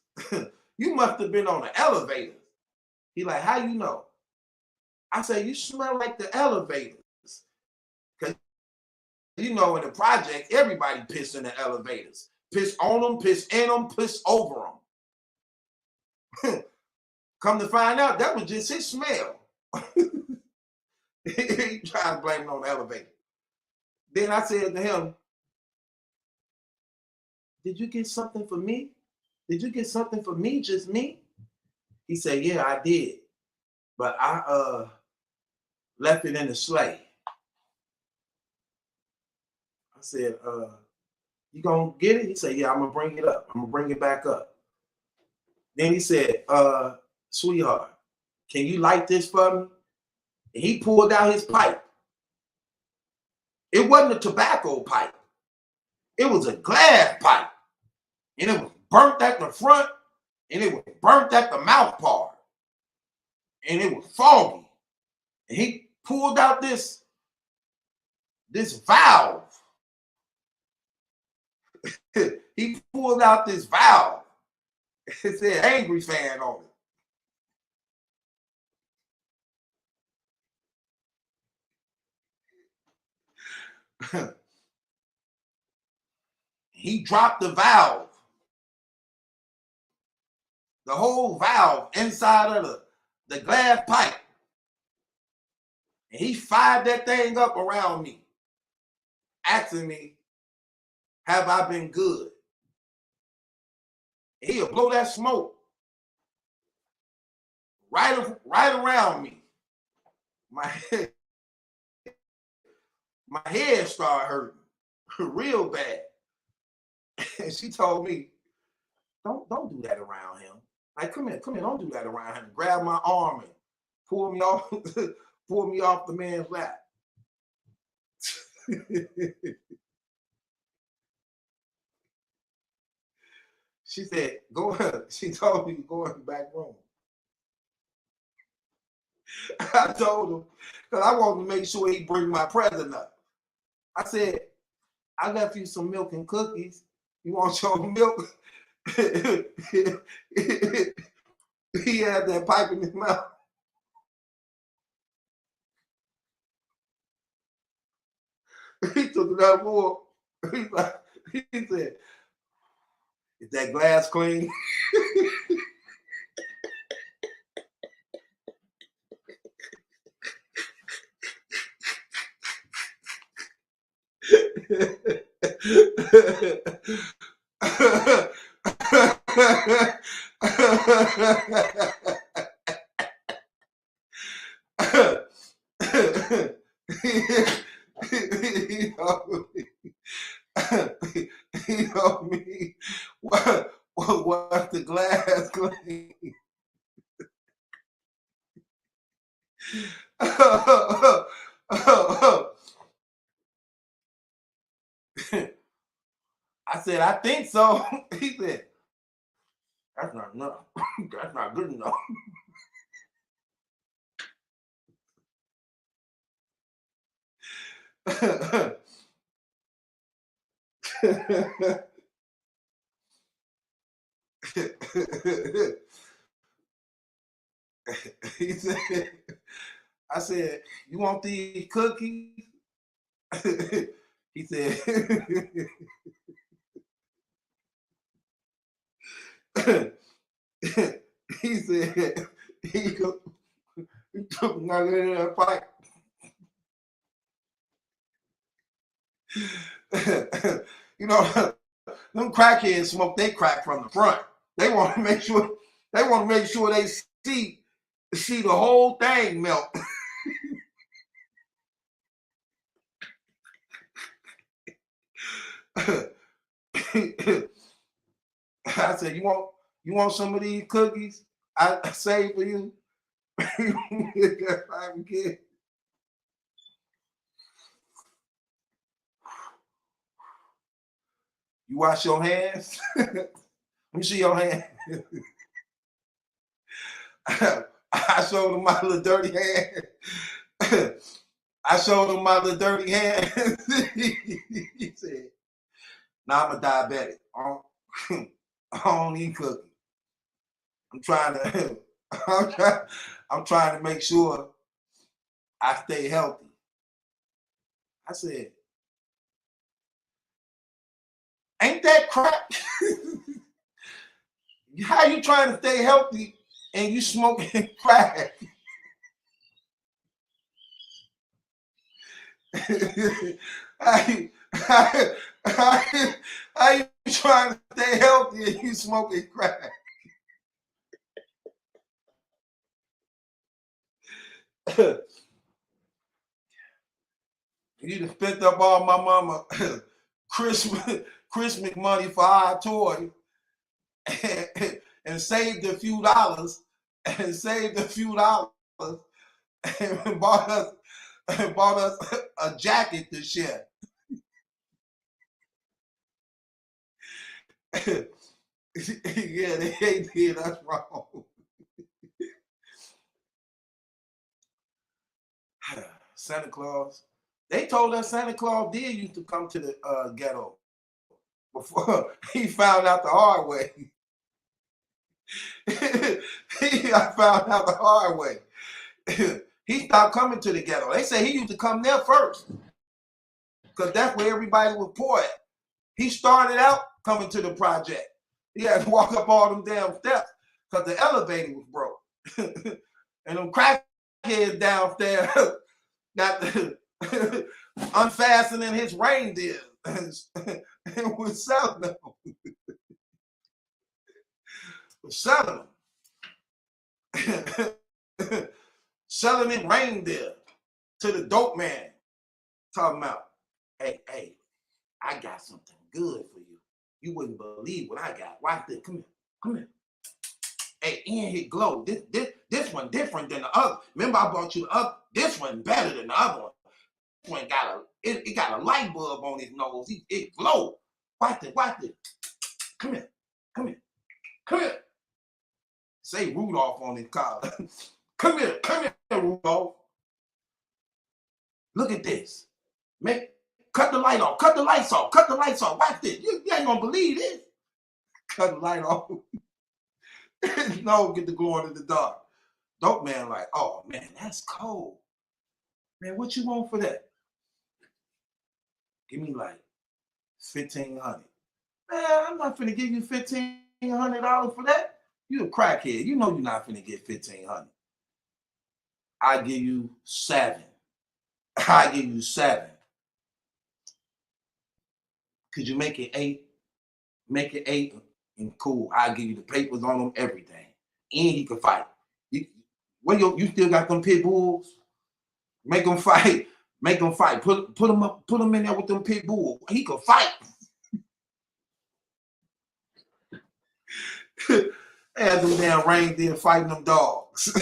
S6: You must have been on the elevators. He like, how you know? I said, you smell like the elevators. Because you know, in the project, everybody piss in the elevators. Piss on them, piss in them, piss over them. Come to find out, that was just his smell. He tried to blame it on the elevator. Then I said to him, did you get something for me? Did you get something for me, just me? He said, yeah, I did. But I left it in the sleigh. I said, you gonna get it? He said, yeah, I'm gonna bring it up. I'm gonna bring it back up. Then he said, sweetheart, can you light this for me? And he pulled out his pipe. It wasn't a tobacco pipe. It was a glass pipe. And it was burnt at the front, and it was burnt at the mouth part. And it was foggy. And he pulled out this valve. He pulled out this valve. It said Angry Fan on it. He dropped the valve. The whole valve inside of the glass pipe. And he fired that thing up around me, asking me, have I been good? And he'll blow that smoke right around me. My head started hurting real bad. And she told me, don't do that around him. Like, come here, don't do that around him. Grab my arm and pull me off the man's lap. She said, she told me to go in the back room. I told him, because I wanted to make sure he bring my present up. I said, I left you some milk and cookies. You want your milk? He had that pipe in his mouth. He took it out more. He said, is that glass clean? He told me, what the glass clean? I said, I think so. He said, that's not enough. That's not good enough. He said, I said, you want these cookies? He said, he said, he took another in that pipe. You know, them crackheads smoke they crack from the front. They want to make sure they see the whole thing melt. I said, you want some of these cookies I saved for you? You wash your hands? Let me see your hand. I showed him my little dirty hand. I showed him my little dirty hand. He said, "Nah, I'm a diabetic. I don't eat cookies. I'm trying to make sure I stay healthy." I said, "Ain't that crap? How you trying to stay healthy and you smoking crack?" How you trying to stay healthy and you smoking crack? You done spent up all my mama Christmas money for our toy and saved a few dollars and bought us a jacket to share. Yeah, they did us wrong. Santa Claus. They told us Santa Claus did used to come to the ghetto before he found out the hard way. I found out the hard way. He stopped coming to the ghetto. They say he used to come there first because that's where everybody was poor at. He started out coming to the project. He had to walk up all them damn steps because the elevator was broke. And them crackheads downstairs got unfastening his reindeer and was selling them. Selling them. Selling his reindeer to the dope man. Talking about, hey, I got something good for you. You wouldn't believe what I got. Watch this. Come here. Hey, and hit glow. This one different than the other. Remember I brought you the other. This one better than the other one. This one got a light bulb on his nose. It glow. Watch this. Come here. Say Rudolph on his collar. Come here, Rudolph. Look at this. Cut the light off. Cut the lights off. Watch this. You ain't gonna believe this. Cut the light off. No, get the glow in the dark. Dope man like, oh man, that's cold. Man, what you want for that? Give me like $1,500. Man, I'm not finna give you $1,500 for that. You a crackhead. You know you're not finna get $1,500. I give you $7. Could you make it $8? Make it $8 and cool. I'll give you the papers on them, everything. And he can fight. You still got them pit bulls? Make them fight. Put them in there with them pit bulls. He can fight. Had them damn reindeer fighting them dogs.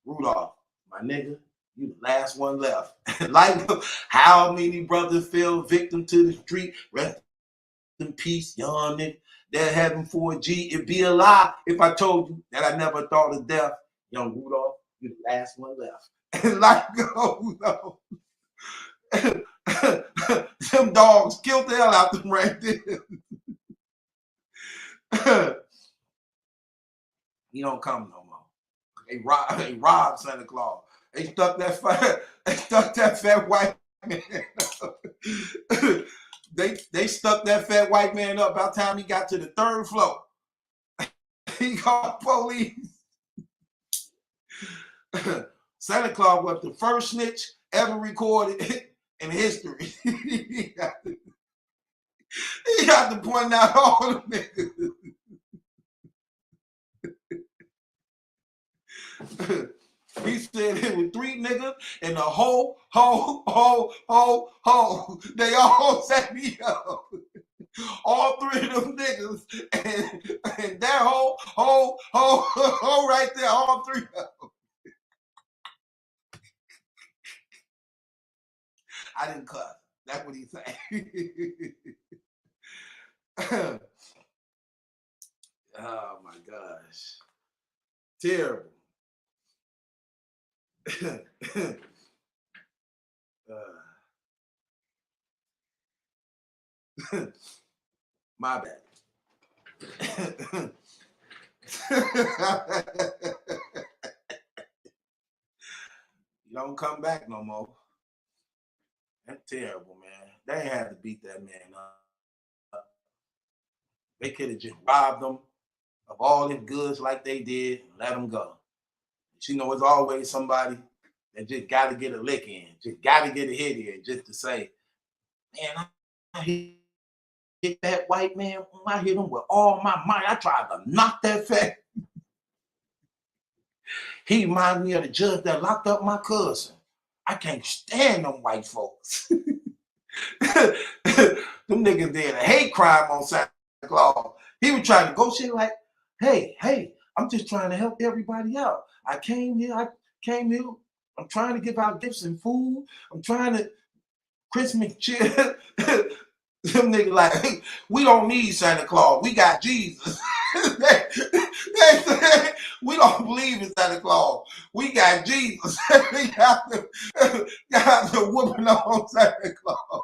S6: Rudolph, my nigga, you the last one left. Like how many brothers fell victim to the street? Rest in peace, young nigga. That having 4G. It'd be a lie if I told you that I never thought of death. Young Rudolph, you the last one left. And like, oh no. Them dogs killed the hell out them right there. He don't come no more. They robbed Santa Claus. They stuck that fat white man up. They stuck that fat white man up by the time he got to the 3rd floor. He called police. Santa Claus was the first snitch ever recorded in history. He got to point out all the niggas. He said it was 3 niggas and the whole. They all set me up. All 3 of them niggas and that whole right there, all 3 of them. I didn't cuss. That's what he said. Oh my gosh. Terrible. My bad. You don't come back no more. That's terrible, man. They ain't had to beat that man up. They could have just robbed him of all his goods like they did and let him go. But you know, it's always somebody that just got to get a lick in, just got to get a hit in, just to say, man, I hit that white man. I hit him with all my might. I tried to knock that fat. He reminded me of the judge that locked up my cousin. I can't stand them white folks. Them niggas did a hate crime on Santa Claus. He was trying to go shit like, hey, I'm just trying to help everybody out. I came here. I'm trying to give out gifts and food. I'm trying to Christmas cheer. Them niggas like, we don't need Santa Claus. We got Jesus. We don't believe in Santa Claus. We got Jesus. We got the whooping on Santa Claus.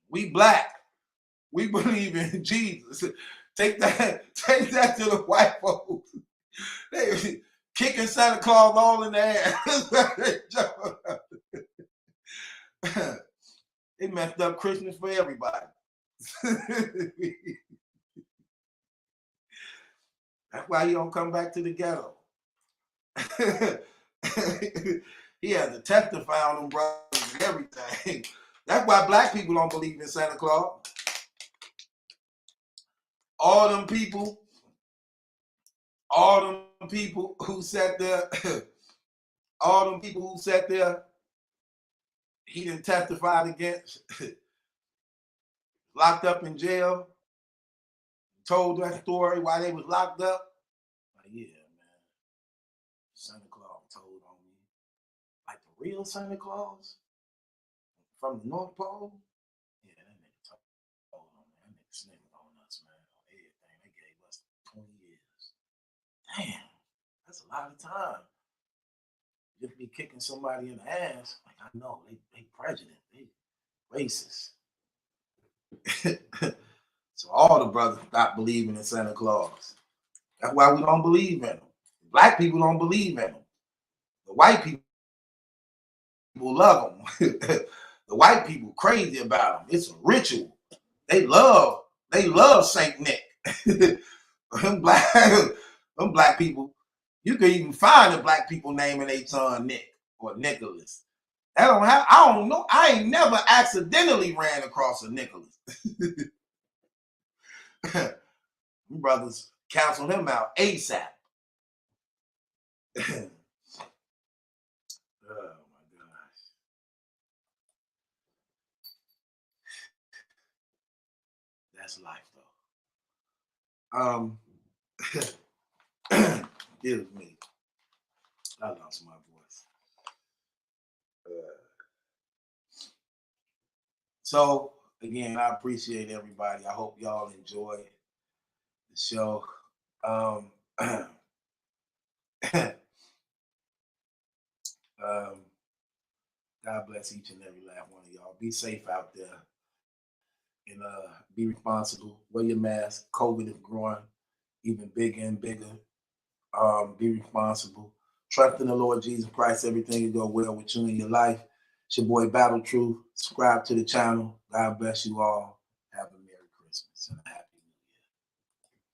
S6: We black. We believe in Jesus. Take that to the white folks. They kicking Santa Claus all in the ass. They messed up Christmas for everybody. That's why he don't come back to the ghetto. He has to testify on them brothers and everything. That's why black people don't believe in Santa Claus. All them people who sat there, he done testified against, locked up in jail, told that story why they was locked up. Like, yeah, man, Santa Claus told on me. Like the real Santa Claus from the North Pole? Yeah, that nigga told on me. That nigga snitching on us, man, on everything. They gave us 20 years. Damn, that's a lot of time. Just be kicking somebody in the ass. Like, I know, they prejudiced, they racist. So all the brothers stopped believing in Santa Claus. That's why we don't believe in him. Black people don't believe in him. The white people love him. The white people crazy about him. It's a ritual. They love Saint Nick. them black people, you can even find the black people naming their son Nick or Nicholas. I don't know. I ain't never accidentally ran across a Nicholas. Brothers cancel him out ASAP. Oh my gosh. That's life though. Excuse me. I lost my voice. So again, I appreciate everybody. I hope y'all enjoyed the show. God bless each and every last one of y'all. Be safe out there and be responsible. Wear your mask. COVID is growing even bigger and bigger. Be responsible. Trust in the Lord Jesus Christ. Everything will go well with you in your life. It's your boy Battle Truth. Subscribe to the channel. God bless you all. Have a Merry Christmas and a happy